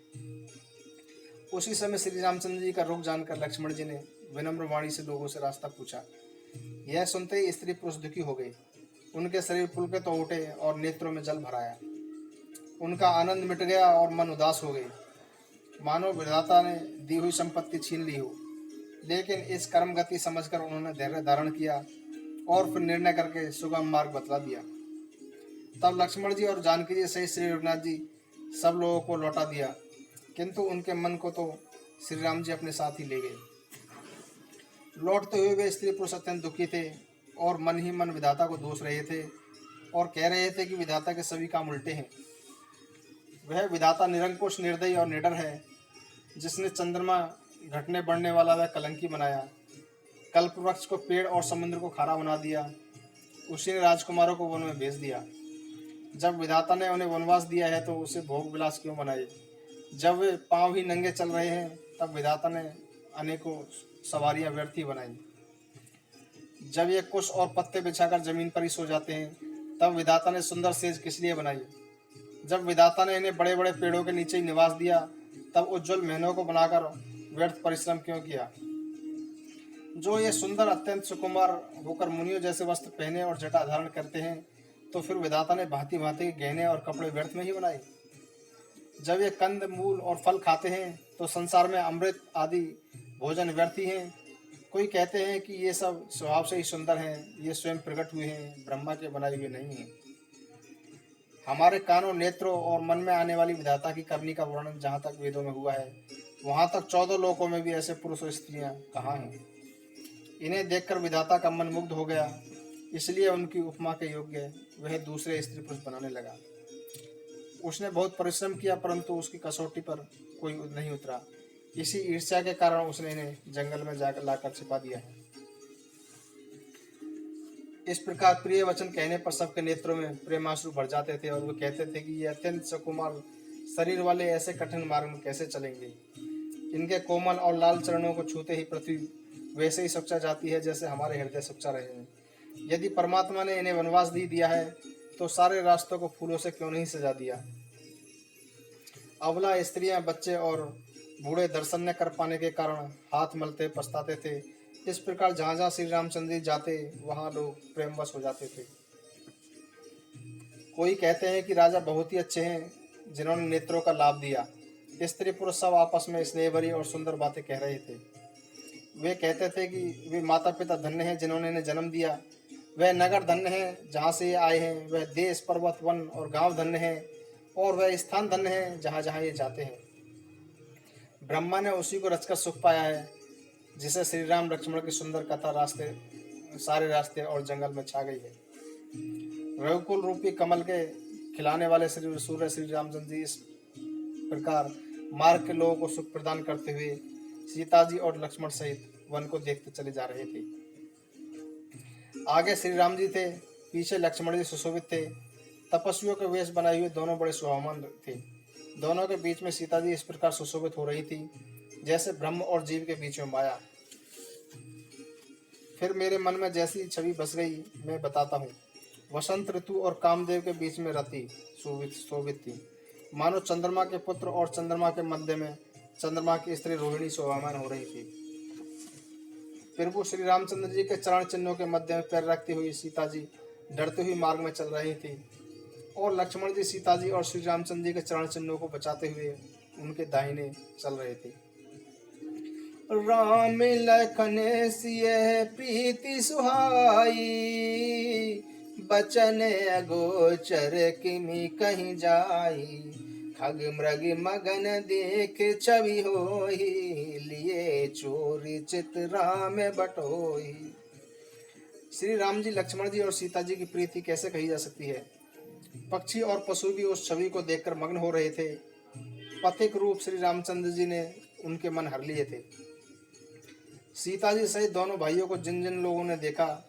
उसी समय श्री रामचंद्र जी का रुख जानकर लक्ष्मण जी ने विनम्र वाणी से लोगों से रास्ता पूछा। यह सुनते ही स्त्री पुरुष दुखी हो गए। उनके शरीर पुलकित तो उठे और नेत्रों में जल भर आया। उनका आनंद मिट गया और मन उदास हो गए, मानो विधाता ने दी हुई संपत्ति छीन ली हो। लेकिन इस कर्म गति समझकर उन्होंने धैर्य धारण किया और फिर निर्णय करके सुगम मार्ग बतला दिया। तब लक्ष्मण जी और जानकी जी सहित श्री रघुनाथ जी सब लोगों को लौटा दिया, किंतु उनके मन को तो श्री राम जी अपने साथ ही ले गए। लौटते हुए वे स्त्री पुरुष अत्यंत दुखी थे और मन ही मन विधाता को दोष रहे थे और कह रहे थे कि विधाता के सभी काम उल्टे हैं। वह विधाता निरंकुश, निर्दयी और निडर है, जिसने चंद्रमा घटने बढ़ने वाला वह कलंकी बनाया, कल्प वृक्ष को पेड़ और समुद्र को खारा बना दिया। उसी ने राजकुमारों को वन में भेज दिया। जब विधाता ने उन्हें वनवास दिया है तो उसे भोग विलास क्यों बनाए? जब वे पांव ही नंगे चल रहे हैं तब विधाता ने अनेकों सवारियां व्यर्थ ही बनाई। जब ये कुश और पत्ते बिछाकर जमीन पर ही सो जाते हैं तब विधाता ने सुंदर सेज किस लिए बनाई? जब विधाता ने इन्हें बड़े बड़े पेड़ों के नीचे ही निवास दिया तब उज्जवल महलों को बनाकर व्यर्थ परिश्रम क्यों किया? जो ये सुंदर अत्यंत सुकुमार होकर मुनियों जैसे वस्त्र पहने और जटा धारण करते हैं तो फिर विधाता ने भांति भांति के गहने और कपड़े व्यर्थ में ही बनाए। जब ये कंद मूल और फल खाते हैं तो संसार में अमृत आदि भोजन व्यर्थ ही हैं। कोई कहते हैं कि ये सब स्वभाव से ही सुंदर हैं, ये स्वयं प्रकट हुए हैं, ब्रह्मा के बनाए हुए नहीं हैं। हमारे कानों, नेत्रों और मन में आने वाली विधाता की करनी का वर्णन जहाँ तक वेदों में हुआ है वहाँ तक 14 लोकों में भी ऐसे पुरुष और स्त्रियाँ कहाँ हैं? इन्हें देखकर विधाता का मन मुग्ध हो गया, इसलिए उनकी उपमा के योग्य वह दूसरे स्त्री पुरुष बनाने लगा। उसने बहुत परिश्रम किया परंतु उसकी कसौटी पर कोई नहीं उतरा। इसी ईर्ष्या के कारण उसने इन्हें जंगल में जाकर लाकर छिपा दिया है। इस प्रकार प्रिय वचन कहने पर सबके नेत्रों में प्रेमाश्रु भर जाते थे और वो कहते थे कि ये अत्यंत सुकुमार शरीर वाले ऐसे कठिन मार्ग में कैसे चलेंगे? इनके कोमल और लाल चरणों को छूते ही पृथ्वी वैसे ही सुखचा जाती है जैसे हमारे हृदय सुखचा रहे हैं। यदि परमात्मा ने इन्हें वनवास दी दिया है तो सारे रास्तों को फूलों से क्यों नहीं सजा दिया? अबला स्त्रियां, बच्चे और बूढ़े दर्शन न कर पाने के कारण हाथ मलते पछताते थे। इस प्रकार जहाँ जहाँ श्री रामचंद्र जी जाते वहाँ लोग प्रेमवश हो जाते थे। कोई कहते हैं कि राजा बहुत ही अच्छे हैं जिन्होंने नेत्रों का लाभ दिया। स्त्री पुरुष सब आपस में स्नेह भरी और सुंदर बातें कह रहे थे। वे कहते थे कि वे माता पिता धन्य हैं जिन्होंने इन्हें जन्म दिया, वह नगर धन्य है जहाँ से ये आए हैं, वह देश, पर्वत, वन और गांव धन्य है और वह स्थान धन्य है जहाँ जहाँ ये जाते हैं। ब्रह्मा ने उसी को रचकर सुख पाया है जिसे श्री राम लक्ष्मण की सुंदर कथा सारे रास्ते और जंगल में छा गई है। रघुकुल रूपी कमल के खिलाने वाले सूर्य श्री रामचंद्र जी इस प्रकार मार्ग के लोगों को सुख प्रदान करते हुए सीता जी और लक्ष्मण सहित वन को देखते चले जा रहे थे। आगे श्री राम जी थे, पीछे लक्ष्मण जी सुशोभित थे। तपस्वियों के वेश बनाए हुए दोनों बड़े शोभामान थे। दोनों के बीच में सीता जी इस प्रकार सुशोभित हो रही थी जैसे ब्रह्म और जीव के बीच में माया। फिर मेरे मन में जैसी छवि बस गई मैं बताता हूँ। वसंत ऋतु और कामदेव के बीच में रति शोभित थी, मानो चंद्रमा के पुत्र और चंद्रमा के मध्य में चंद्रमा की स्त्री रोहिणी शोभामान हो रही थी। फिर वो श्री रामचंद्र जी के चरण चिन्हों के मध्य में पैर रखती हुई सीता जी डरती हुई मार्ग में चल रही थी और लक्ष्मण जी सीता जी और श्री रामचंद्र जी के चरण चिन्हों को बचाते हुए उनके दाहिने चल रहे थे। राम लखन सिय प्रीति सुहाई, बचन अगोचर किमि कहीं जाई। खग मृग मगन देख छवि होई, लिए चोरी चित राम बटोई। श्री राम जी, लक्ष्मण जी और सीता जी की प्रीति कैसे कही जा सकती है? पक्षी और पशु भी उस छवि को देखकर मग्न हो रहे थे। पथिक रूप श्री रामचंद्र जी ने उनके मन हर लिए थे। सीता जी सहित दोनों भाइयों को जिन जिन लोगों ने देखा,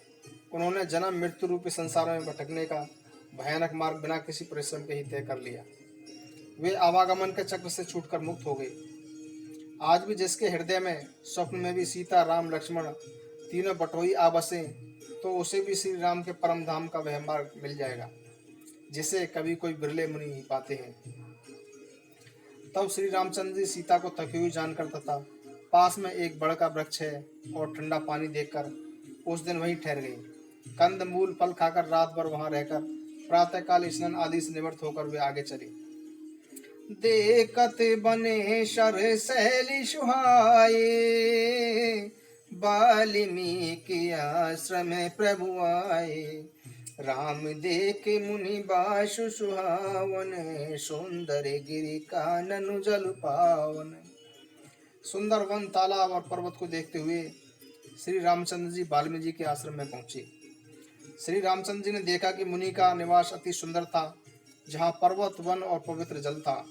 उन्होंने जन्म मृत्यु रूपी संसार में भटकने का भयानक मार्ग बिना किसी परिश्रम के ही तय कर लिया। वे आवागमन के चक्र से छूटकर मुक्त हो गए। आज भी जिसके हृदय में स्वप्न में भी सीता राम लक्ष्मण तीनों बटोई आ बसे, तो उसे भी श्री राम के परम धाम का वह मार्ग मिल जाएगा जिसे कभी कोई बिरले मुनि ही पाते हैं। तब श्री रामचंद्र जी सीता को थकी हुई जानकर तथा पास में एक बड़ का वृक्ष है और ठंडा पानी देखकर उस दिन वहीं ठहर गए। कंद मूल फल खाकर रात भर वहां रहकर प्रातःकाल स्नान आदि से निवृत्त होकर वे आगे चले। देखत बने शर सैली सुहाए, वाल्मीकि आश्रम प्रभु आए। राम देख मुनि बासु सुहावन, सुंदर गिरि कानन जल पावन। सुंदर वन, तालाब और पर्वत को देखते हुए श्री रामचंद्र जी वाल्मीकि जी के आश्रम में पहुंचे। श्री रामचंद्र जी ने देखा कि मुनि का निवास अति सुंदर था, जहाँ पर्वत, वन और पवित्र जल था।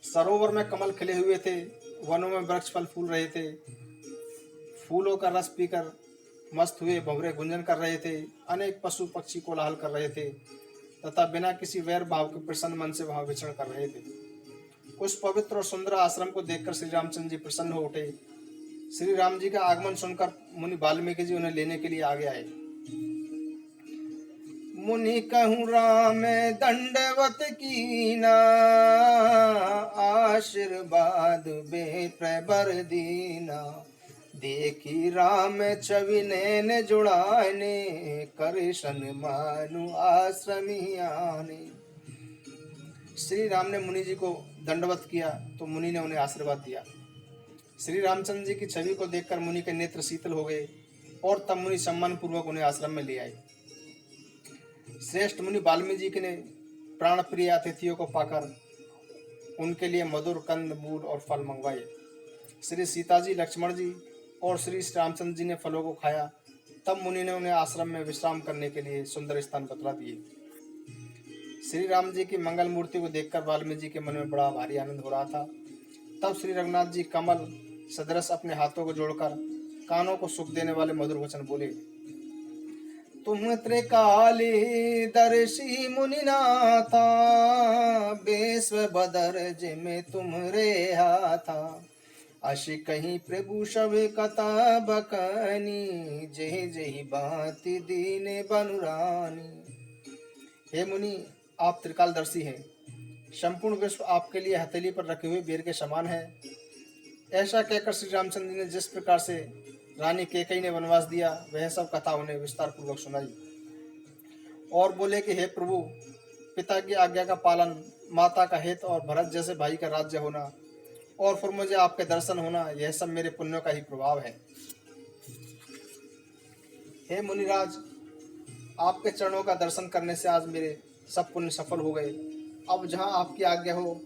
सरोवर में कमल खिले हुए थे, वनों में वृक्ष फल फूल रहे थे, फूलों का रस पीकर मस्त हुए भंवरे गुंजन कर रहे थे। अनेक पशु पक्षी कोलाहल कर रहे थे तथा बिना किसी वैर भाव के प्रसन्न मन से वहां विचरण कर रहे थे। उस पवित्र और सुंदर आश्रम को देखकर श्री रामचंद्र जी प्रसन्न हो उठे। श्री राम जी का आगमन सुनकर मुनि वाल्मीकि जी उन्हें लेने के लिए आगे आए। मुनि कहूँ राम दंडवत कीना, आशीर्वाद बे प्रबर दीना। देखी राम छवि नैन जुड़ाने, करिशन मानु आश्रमी आने। श्री राम ने मुनि जी को दंडवत किया तो मुनि ने उन्हें आशीर्वाद दिया। श्री रामचंद्र जी की छवि को देखकर मुनि के नेत्र शीतल हो गए और तब मुनि सम्मान पूर्वक उन्हें आश्रम में ले आए। श्रेष्ठ मुनि वाल्मीकि जी ने प्राण प्रिय अतिथियों को पाकर उनके लिए मधुर कंद मूल और फल मंगवाए। श्री सीता जी, लक्ष्मण जी और श्री रामचंद्र जी ने फलों को खाया। तब मुनि ने उन्हें आश्रम में विश्राम करने के लिए सुंदर स्थान बतला दिए। श्री राम जी की मंगल मूर्ति को देखकर वाल्मीकि जी के मन में बड़ा भारी आनंद हो रहा था। तब श्री रघुनाथ जी कमल सदृश अपने हाथों को जोड़कर कानों को सुख देने वाले मधुर वचन बोले। तुम त्रिकाली दर्शी मुनिनाथा, बेस्व बदर जिमे तुम रे हाथा। अशि कहीं प्रभु शव कथा बकनी, जय जय बाती दीने बनुरानी। हे मुनि, आप त्रिकालदर्शी हैं। संपूर्ण विश्व आपके लिए हथेली पर रखे हुए बेर के समान है। ऐसा कहकर श्री रामचंद्र ने जिस प्रकार से रानी कैकेयी ने वनवास दिया, वह सब कथा उन्हें विस्तार पूर्वक सुनाई और बोले कि हे प्रभु, पिता की आज्ञा का पालन, माता का हित और भरत जैसे भाई का राज्य होना और फिर मुझे आपके दर्शन होना, यह सब मेरे पुण्यों का ही प्रभाव है। हे मुनिराज, आपके चरणों का दर्शन करने से आज मेरे सब पुण्य सफल हो गए। अब जहाँ आपकी आज्ञा हो,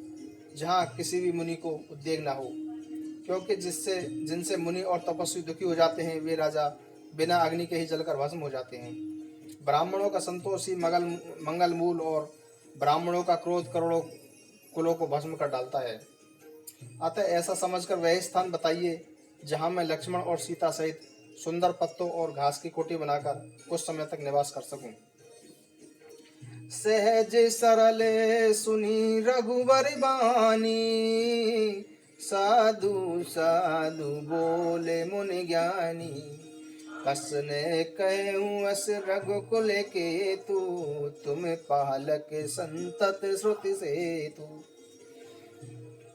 जहाँ किसी भी मुनि को उद्वेग न हो, क्योंकि जिनसे मुनि और तपस्वी दुखी हो जाते हैं, वे राजा बिना अग्नि के ही जलकर भस्म हो जाते हैं। ब्राह्मणों का संतोष ही मंगल मूल और ब्राह्मणों का क्रोध करोड़ों कुलों को भस्म कर डालता है। अतः ऐसा समझकर वह स्थान बताइए जहाँ मैं लक्ष्मण और सीता सहित सुंदर पत्तों और घास की कोठी बनाकर कुछ समय तक निवास कर सकूं। सहज सरल सुनी रघुवर बानी, साधु साधु बोले मुनि ज्ञानी। कसने कहूँ अस रघुकुल के तू, तुम पालक संतत श्रुति से तू।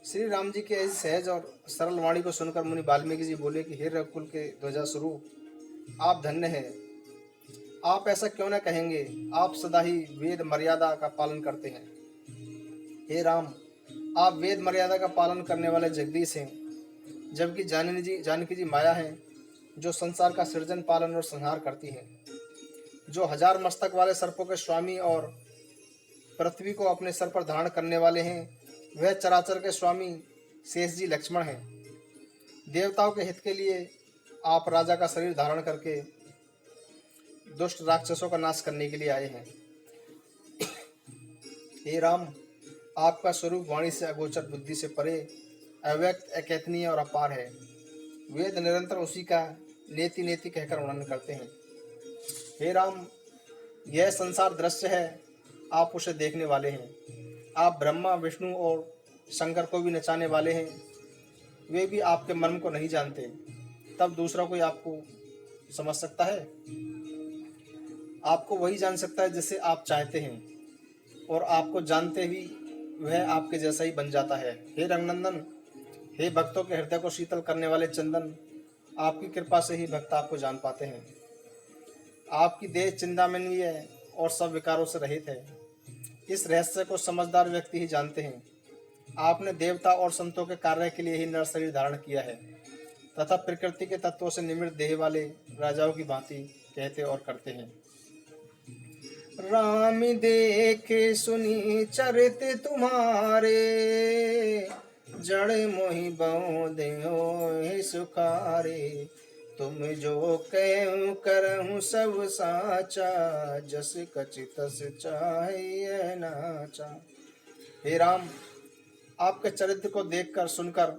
श्री राम जी के ऐसी सहज और सरल वाणी को सुनकर मुनि वाल्मीकि जी बोले कि हे रघुकुल के ध्वजा स्वरूप, आप धन्य हैं। आप ऐसा क्यों न कहेंगे, आप सदा ही वेद मर्यादा का पालन करते हैं। हे राम, आप वेद मर्यादा का पालन करने वाले जगदीश हैं, जबकि जानकी जी माया है, जो संसार का सृजन, पालन और संहार करती हैं। जो 1000 मस्तक वाले सर्पों के स्वामी और पृथ्वी को अपने सर पर धारण करने वाले हैं, वह चराचर के स्वामी शेष जी लक्ष्मण हैं। देवताओं के हित के लिए आप राजा का शरीर धारण करके दुष्ट राक्षसों का नाश करने के लिए आए हैं। हे राम, आपका स्वरूप वाणी से अगोचर, बुद्धि से परे, अव्यक्त, अकथनीय और अपार है। वेद निरंतर उसी का नेति नेति कहकर वर्णन करते हैं। हे राम, यह संसार दृश्य है, आप उसे देखने वाले हैं। आप ब्रह्मा, विष्णु और शंकर को भी नचाने वाले हैं। वे भी आपके मर्म को नहीं जानते, तब दूसरा कोई आपको समझ सकता है? आपको वही जान सकता है जिसे आप चाहते हैं, और आपको जानते ही वह आपके जैसा ही बन जाता है। हे रंगनंदन, हे भक्तों के हृदय को शीतल करने वाले चंदन, आपकी कृपा से ही भक्त आपको जान पाते हैं। आपकी देह चिंतामणि है और सब विकारों से रहित है। इस रहस्य को समझदार व्यक्ति ही जानते हैं। आपने देवता और संतों के कार्य के लिए ही नर शरीर धारण किया है, तथा प्रकृति के तत्वों से निर्मित देह वाले राजाओं की भांति कहते और करते हैं। राम देखे सुनी चरित तुम्हारे, जड़ मोहि बहु देहो सुखारे। तुम जो कहूँ करहूँ सब साचा, जस कछि तस चाहे नाचा। हे राम, आपके चरित्र को देखकर सुनकर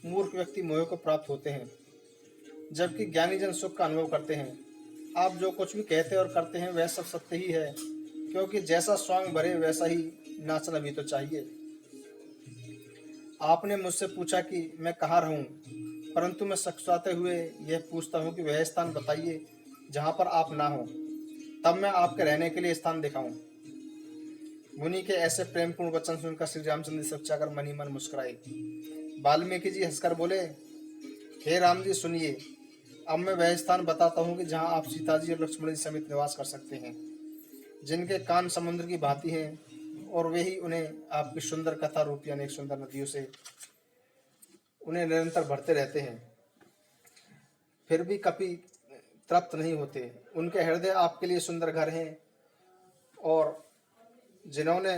मूर्ख व्यक्ति मोह को प्राप्त होते हैं, जबकि ज्ञानी जन सुख का अनुभव करते हैं। आप जो कुछ भी कहते और करते हैं वह सब सत्य ही है, क्योंकि जैसा स्वांग भरे वैसा ही नाचना भी तो चाहिए। आपने मुझसे पूछा कि मैं कहाँ रहूं, परंतु मैं सकुचाते हुए यह पूछता हूँ कि वह स्थान बताइए जहाँ पर आप ना हो, तब मैं आपके रहने के लिए स्थान दिखाऊं। मुनि के ऐसे प्रेमपूर्ण वचन सुनकर श्री रामचंद्र सच्चाकर मन ही मन मुस्कुराए। वाल्मीकि जी हंसकर बोले, हे राम जी सुनिए, अब मैं वह स्थान बताता हूँ कि जहाँ आप सीता जी और लक्ष्मण जी समेत निवास कर सकते हैं, जिनके कान समुद्र की भांति हैं, और वे ही उन्हें आपकी सुंदर कथा रूपी अनेक सुंदर नदियों से उन्हें निरंतर भरते रहते हैं, फिर भी कभी तृप्त नहीं होते। उनके हृदय आपके लिए सुंदर घर हैं, और जिन्होंने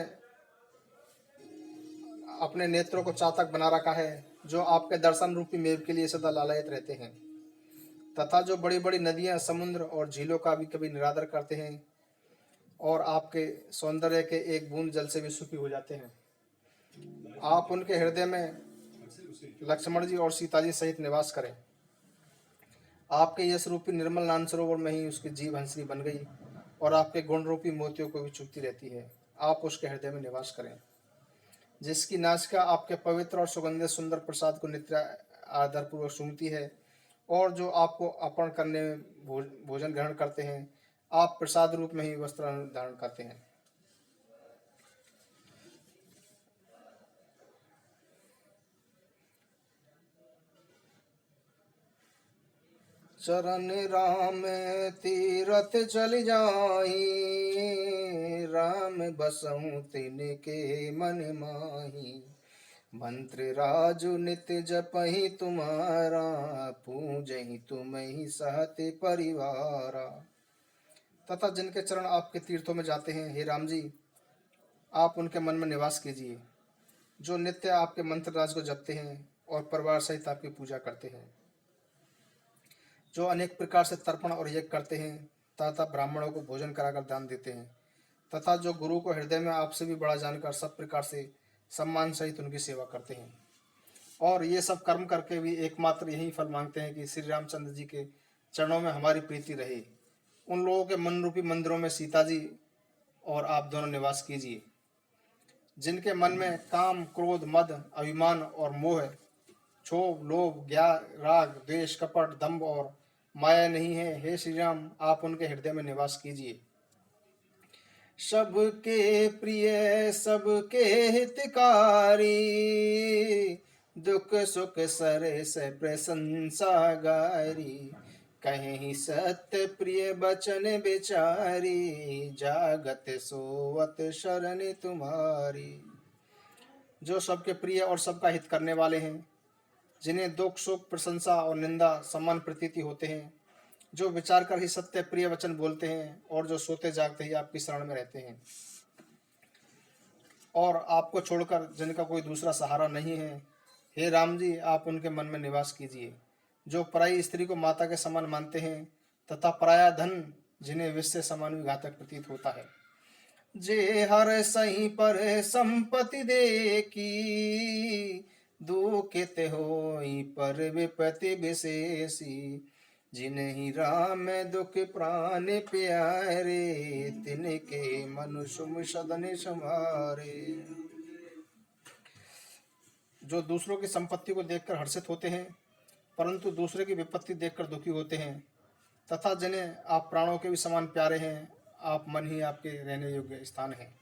अपने नेत्रों को चातक बना रखा है, जो आपके दर्शन रूपी मेव के लिए सदा लालायित रहते हैं, तथा जो बड़ी बड़ी नदियां, समुद्र और झीलों का भी कभी निरादर करते हैं, और आपके सौंदर्य के एक बूंद जल से भी सुखी हो जाते हैं। आप उनके हृदय में लक्ष्मण जी और सीता जी सहित निवास करें। आपके यश रूपी निर्मल नान सरोवर में ही उसकी जीव हंसनी बन गई, और आपके गुण रूपी मोतियों को भी चुभती रहती है। आप उसके हृदय में निवास करें, जिसकी नासिका आपके पवित्र और सुगंधित सुंदर प्रसाद को नित्य आदरपूर्वक सूंघती है, और जो आपको अर्पण करने में भोजन ग्रहण करते हैं, आप प्रसाद रूप में ही वस्त्र धारण करते हैं। चरण राम तीरथ चल जाई, राम बसहु तिनके मन माही। मंत्र राजु नित्य जपहि तुम्हारा, पूजहि तुम्हि सहते परिवारा। तथा जिनके चरण आपके तीर्थों में जाते हैं, हे राम जी, आप उनके मन में निवास कीजिए, जो नित्य आपके मंत्र राज को जपते हैं और परिवार सहित आपकी पूजा करते हैं, जो अनेक प्रकार से तर्पण और यज्ञ करते हैं, तथा ब्राह्मणों को भोजन कराकर दान देते हैं, तथा जो गुरु को हृदय में आपसे भी बड़ा जानकर सब प्रकार से सम्मान सहित उनकी सेवा करते हैं, और ये सब कर्म करके भी एकमात्र यही फल मांगते हैं कि श्री रामचंद्र जी के चरणों में हमारी प्रीति रहे। उन लोगों के मन रूपी मंदिरों में सीता जी और आप दोनों निवास कीजिए, जिनके मन में काम, क्रोध, मद, अभिमान और मोह, क्षोभ, लोभ, राग, द्वेष, कपट, दंभ और माया नहीं है। हे श्री राम, आप उनके हृदय में निवास कीजिए। सबके प्रिय, सबके हितकारी, दुख सुख सरेस प्रशंसा गारी। कहीं सत्य प्रिय बचन बेचारी, जागत सोवत शरण तुम्हारी। जो सबके प्रिय और सबका हित करने वाले हैं, जिन्हें दुख सुख प्रशंसा और निंदा सम्मान प्रतीति होते हैं, जो विचार कर ही सत्य प्रिय वचन बोलते हैं, और जो सोते जागते ही आपकी शरण में रहते हैं, और आपको छोड़कर जिनका कोई दूसरा सहारा नहीं है, हे राम जी, आप उनके मन में निवास कीजिए। जो पराई स्त्री को माता के समान मानते हैं, तथा पराया धन जिन्हें विष से समान भी घातक प्रतीत होता है, जे हर सही पर संपत्ति देखी, दुखित होई पर विपत्ति विशेषी। जिन्हि राम दुख प्राण प्यारे, तिनके मनुष्य सदन संभारे। जो दूसरों की संपत्ति को देखकर हर्षित होते हैं, परंतु दूसरे की विपत्ति देखकर दुखी होते हैं, तथा जिन्हें आप प्राणों के भी समान प्यारे हैं, आप मन ही आपके रहने योग्य स्थान हैं।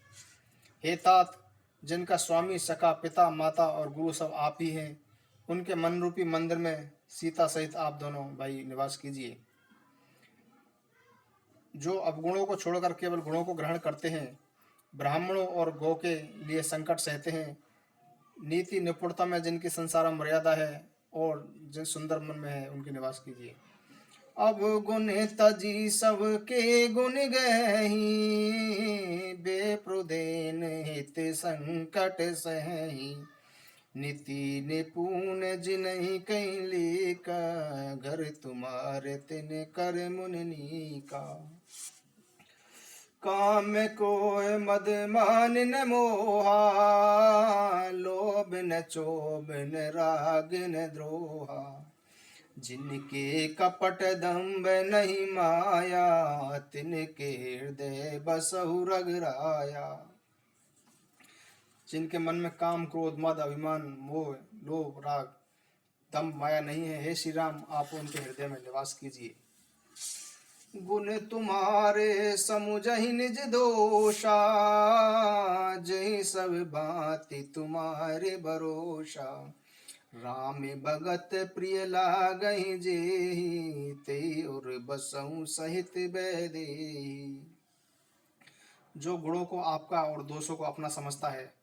हे तात, जिनका स्वामी, सखा, पिता, माता और गुरु सब आप ही हैं, उनके मन रूपी मंदिर में सीता सहित आप दोनों भाई निवास कीजिए। जो अवगुणों को छोड़कर केवल गुणों को ग्रहण करते हैं, ब्राह्मणों और गौ के लिए संकट सहते हैं, नीति निपुणता में जिनकी संसार मर्यादा है और जिन सुंदर मन में है, उनके निवास कीजिए। अब गुण तजी सबके गुण गही, बेप्रुदेन हित संकट सही। नीति निपुण जिनहि कैली का, घर तुम्हारे तिन कर मुनि का। काम को मद मान न मोहा, लोभ न चोभ न राग न द्रोहा। जिनके कपट दम्भ नहीं माया, तिनके हृदय बसहु रघुराया। जिनके मन में काम, क्रोध, मद, अभिमान, मोह, लोभ, राग, दम्भ, माया नहीं है, हे श्री राम, आप उनके हृदय में निवास कीजिए। गुण तुम्हारे समुझहि निज दोषा, जहि सब बाति तुम्हारे भरोसा। राम भगत प्रिय लागहि जेहि, तेहि उर बसहु सहित बैदेहि। जो गुणों को आपका और दोषों को अपना समझता है,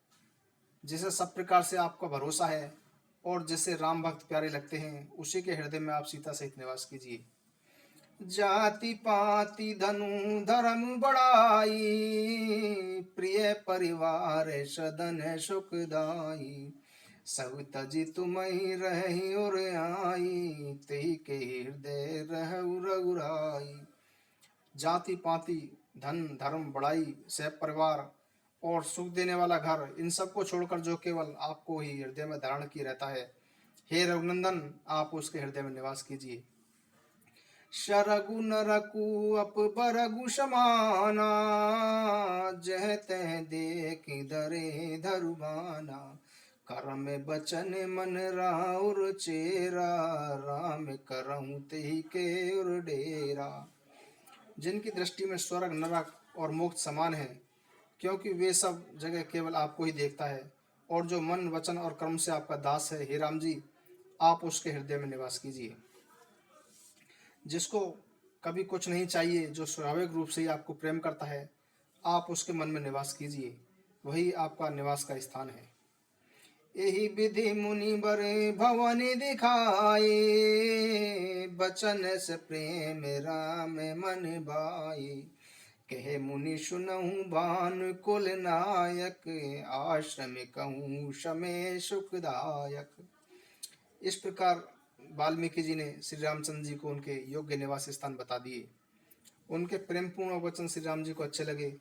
जिसे सब प्रकार से आपका भरोसा है और जिसे राम भक्त प्यारे लगते हैं, उसी के हृदय में आप सीता सहित निवास कीजिए। जाति पाति धनु धर्म बढ़ाई, प्रिय परिवार सदन सुखदाई। सब तजी तुम्हि रहि उर आई, तेहि के हृदय रहु रघुराई। जाति पाति धन धर्म बढ़ाई, सह परिवार और सुख देने वाला घर, इन सबको छोड़कर जो केवल आपको ही हृदय में धारण किए रहता है, हे रघुनंदन, आप उसके हृदय में निवास कीजिए। शरगु नरकु अप बरगु समाना, जह तह देख धरे धरुबाना। कर्म बचन मन राउर चेरा, राम करहु तेहि के उर डेरा। जिनकी दृष्टि में स्वर्ग, नरक और मोक्ष समान है, क्योंकि वे सब जगह केवल आपको ही देखता है, और जो मन, वचन और कर्म से आपका दास है, हे राम जी, आप उसके हृदय में निवास कीजिए। जिसको कभी कुछ नहीं चाहिए, जो स्वाभाविक रूप से ही आपको प्रेम करता है, आप उसके मन में निवास कीजिए, वही आपका निवास का स्थान है। यही विधि मुनि बर भवन दिखाए, बचन से प्रेम राम मन भाई। कहे मुनि सुनहु भानु कुल नायक, आश्रम कहूँ समय सुखदायक। इस प्रकार वाल्मीकि जी ने श्री रामचंद्र जी को उनके योग्य निवास स्थान बता दिए। उनके प्रेमपूर्ण वचन श्री राम जी को अच्छे लगे।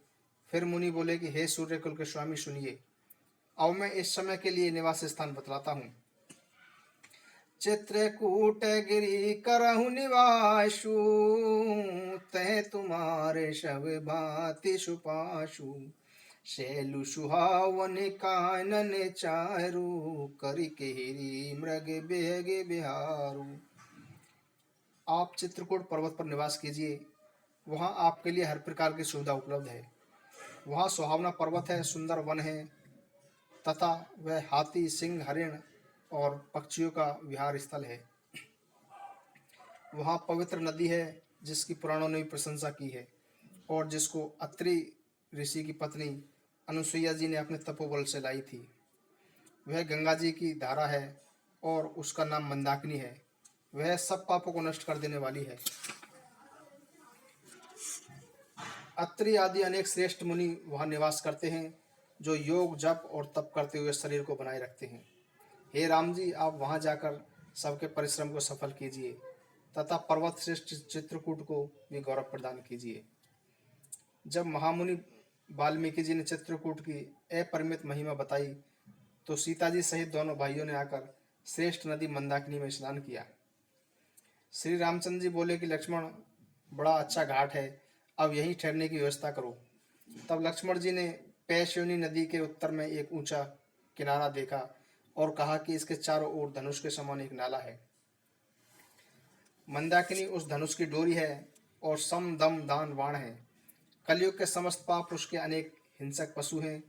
फिर मुनि बोले कि हे सूर्य कुल के स्वामी, सुनिए, अब मैं इस समय के लिए निवास स्थान बतलाता हूँ। चित्रकूट गिरि करहु निवासु, तह तुम्हारे शब भाति सुपाशु। शैलु सुहावन कानन चारु, करि केहरी मृग बेग बिहारू। आप चित्रकूट पर्वत पर निवास कीजिए, वहाँ आपके लिए हर प्रकार की सुविधा उपलब्ध है। वहाँ सुहावना पर्वत है, सुंदर वन है, तथा वह हाथी, सिंह, हरिण और पक्षियों का विहार स्थल है। वहाँ पवित्र नदी है, जिसकी पुराणों ने भी प्रशंसा की है, और जिसको अत्रि ऋषि की पत्नी अनुसुईया जी ने अपने तपोबल से लाई थी। वह गंगा जी की धारा है और उसका नाम मंदाकिनी है। वह सब पापों को नष्ट कर देने वाली है। अत्रि आदि अनेक श्रेष्ठ मुनि वहाँ निवास करते हैं, जो योग, जप और तप करते हुए शरीर को बनाए रखते हैं। हे राम जी, आप वहाँ जाकर सबके परिश्रम को सफल कीजिए, तथा पर्वत श्रेष्ठ चित्रकूट को भी गौरव प्रदान कीजिए। जब महामुनि वाल्मीकि जी ने चित्रकूट की अपरिमित महिमा बताई तो सीता जी सहित दोनों भाइयों ने आकर श्रेष्ठ नदी मंदाकिनी में स्नान किया। श्री रामचंद्र जी बोले कि लक्ष्मण, बड़ा अच्छा घाट है, अब यहीं ठहरने की व्यवस्था करो। तब लक्ष्मण जी ने पैश्योनी नदी के उत्तर में एक ऊंचा किनारा देखा और कहा कि इसके चारों ओर धनुष के समान एक नाला है। मंदाकिनी उस धनुष की डोरी है और सम दम दान बाण है। कलयुग के समस्त पाप उसके अनेक हिंसक पशु हैं।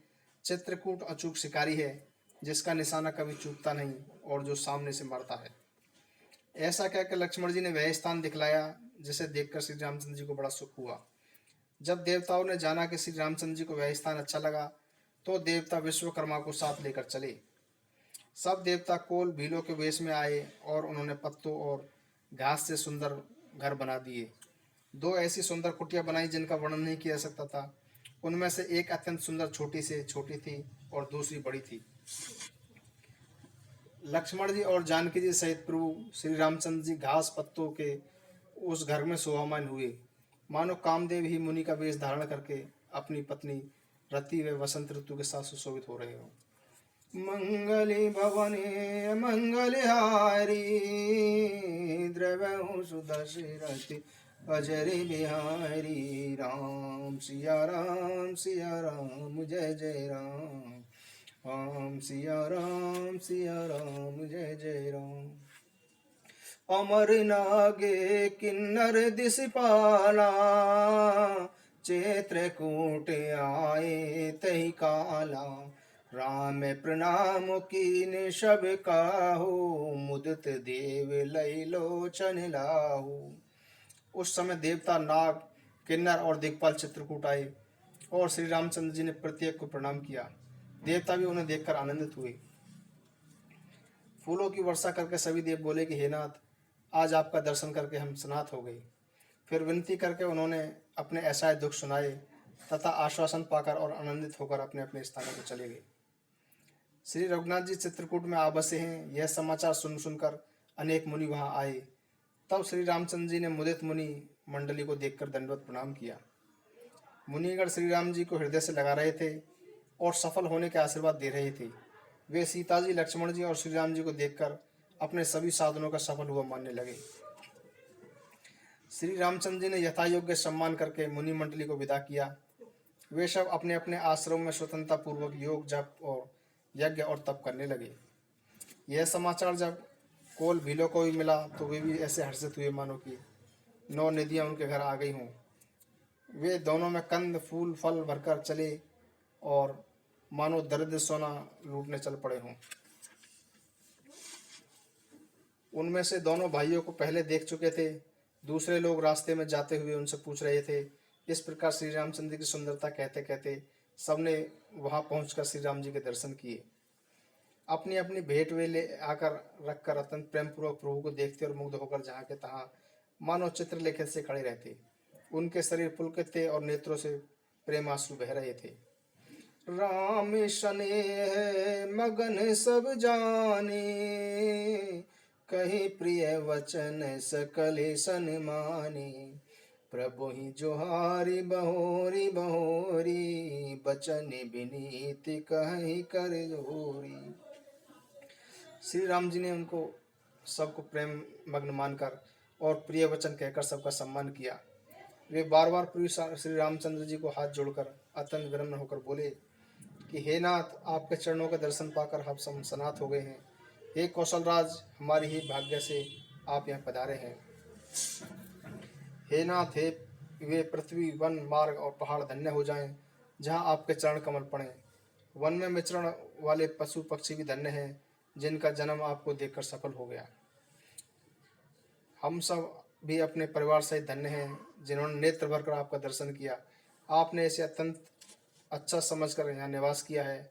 चित्रकूट अचूक शिकारी है, जिसका निशाना कभी चूकता नहीं और जो सामने से मरता है। ऐसा कहकर लक्ष्मण जी ने वह स्थान दिखलाया, जिसे देखकर श्री रामचंद्र जी को बड़ा सुख हुआ। जब देवताओं ने जाना कि श्री रामचंद्र जी को वह स्थान अच्छा लगा, तो देवता विश्वकर्मा को साथ लेकर चले। सब देवता कोल भीलों के वेश में आए और उन्होंने पत्तों और घास से सुंदर घर बना दिए। दो ऐसी सुंदर कुटिया बनाई जिनका वर्णन नहीं किया जा सकता था। उनमें से एक अत्यंत सुंदर छोटी से छोटी थी और दूसरी बड़ी थी। लक्ष्मण जी और जानकी जी सहित प्रभु श्री रामचंद्र जी घास पत्तों के उस घर में शोभामान हुए, मानो कामदेव ही मुनि का वेश धारण करके अपनी पत्नी रति व वसंत ऋतु के साथ सुशोभित हो रहे हो। मंगली भवने मंगलहारी द्रव्य सुदशरथि अजरी बिहारी। राम सिया राम जय जय राम। राम सिया राम जय जय राम। अमर नागे किन्नर दिशपाला चित्रकूट आए तही काला। राम प्रणाम कीन सब काहू मुदित देव लई लोचन लाहू। उस समय देवता नाग किन्नर और दिक्पाल चित्रकूट आए और श्री रामचंद्र जी ने प्रत्येक को प्रणाम किया। देवता भी उन्हें देखकर आनंदित हुए। फूलों की वर्षा करके सभी देव बोले कि हे नाथ, आज आपका दर्शन करके हम स्नात हो गए। फिर विनती करके उन्होंने अपने ऐसा दुख सुनाए तथा आश्वासन पाकर और आनंदित होकर अपने अपने स्थानों को चले गए। श्री रघुनाथ जी चित्रकूट में आ बसे हैं, यह समाचार सुनकर अनेक मुनि वहां आए। तब श्री रामचंद्र जी ने मुदित मुनि मंडली को देखकर दंडवत प्रणाम किया। मुनिगण श्री राम जी को हृदय से लगा रहे थे और सफल होने के आशीर्वाद दे रहे थे। वे सीता जी, लक्ष्मण जी और श्री राम जी को देखकर अपने सभी साधनों का सफल हुआ मानने लगे। श्री रामचंद्र जी ने यथा योग्य सम्मान करके मुनि मंडली को विदा किया। वे सब अपने अपने आश्रम में स्वतंत्रता पूर्वक योग जप और यज्ञ और तप करने लगे। यह समाचार जब कोल भीलों को भी मिला तो वे भी ऐसे हर्षित हुए मानो कि 9 निधियां उनके घर आ गई हों। वे दोनों में कंद फूल फल भरकर चले और मानो दरिद्र सोना लूटने चल पड़े हों। उनमें से दोनों भाइयों को पहले देख चुके थे। दूसरे लोग रास्ते में जाते हुए उनसे पूछ रहे थे। इस प्रकार श्री रामचंद्र की सुंदरता कहते कहते सबने वहां पहुंचकर श्री राम जी के दर्शन किए। अपनी अपनी भेंट वे ले आकर रखकर अत्यंत प्रेम पूर्वक प्रभु को देखते और मुग्ध होकर जहाँ के तहाँ मानो चित्रलेखित से खड़े रहते। उनके शरीर पुलकित थे और नेत्रों से प्रेमाश्रु बह रहे थे। राम स्नेह मगन सब जाने कही प्रिय वचन सकल सन्माने। प्रभु ही जोहारी बहोरी बहोरी बचन विनीत कही कर जोरी। श्री राम जी ने उनको सबको प्रेम मग्न मानकर और प्रिय वचन कहकर सबका सम्मान किया। वे बार बार श्री रामचंद्र जी को हाथ जोड़कर अत्यंत विनम्र होकर बोले कि हे नाथ, आपके चरणों के दर्शन पाकर हम सब सनात हो गए हैं। हे कौशलराज, हमारी ही भाग्य से आप यहाँ पधारे हैं। हे नाथ, हे वे पृथ्वी वन मार्ग और पहाड़ धन्य हो जाएं जहाँ आपके चरण कमल पड़े। वन में विचरण वाले पशु पक्षी भी धन्य हैं जिनका जन्म आपको देखकर सफल हो गया। हम सब भी अपने परिवार सहित धन्य हैं जिन्होंने नेत्र भरकर आपका दर्शन किया। आपने इसे अत्यंत अच्छा समझकर यहाँ निवास किया है।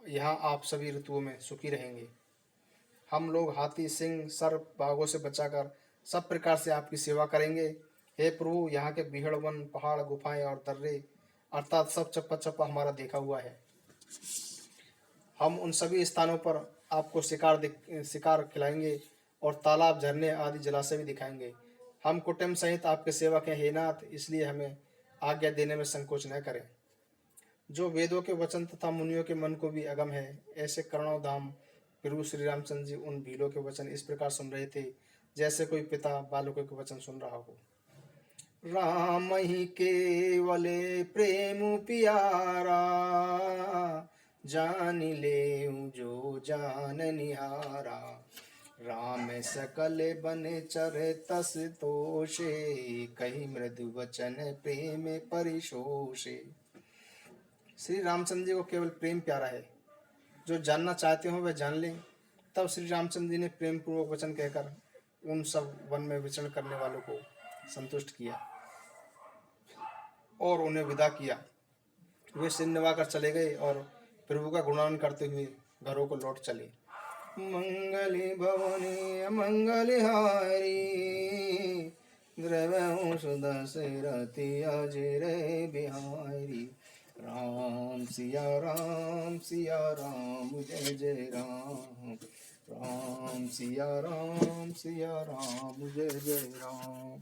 यहाँ आप सभी ऋतुओं में सुखी रहेंगे। हम लोग हाथी, सिंह, सर्प, बाघों से बचाकर सब प्रकार से आपकी सेवा करेंगे। हे प्रभु, यहाँ के बीहड़ वन, पहाड़, गुफाएं और दर्रे अर्थात सब चप्पा चप्पा हमारा देखा हुआ है। हम उन सभी स्थानों पर आपको शिकार खिलाएंगे और तालाब, झरने आदि जलाशय भी दिखाएंगे। हम कुटुंब सहित आपके सेवक हैं हे नाथ, इसलिए हमें आज्ञा देने में संकोच न करें। जो वेदों के वचन तथा मुनियों के मन को भी अगम है, ऐसे करुणाधाम प्रभु श्री रामचंद्र जी उन भीलों के वचन इस प्रकार सुन रहे थे, जैसे कोई पिता बालकों के वचन सुन रहा हो। राम ही केवले प्रेम प्यारा, जान ले जो जान निहारा। राम सकल बन चर तस तोषे, कही मृदु वचन प्रेम परिशोषे। श्री रामचंद्र जी को केवल प्रेम प्यारा है, जो जानना चाहते हो वह जान लें। तब श्री रामचंद्र जी ने प्रेम पूर्वक वचन कहकर उन सब वन में विचरण करने वालों को संतुष्ट किया और उन्हें विदा किया। वे सिर निभाकर चले गए और प्रभु का गुणगान करते हुए घरों को लौट चले। मंगली भवनी अमंगल हारी, द्रव्यों सुदशरथी अजय बिहारी। राम सिया राम जय जय राम। राम सिया राम जय जय राम।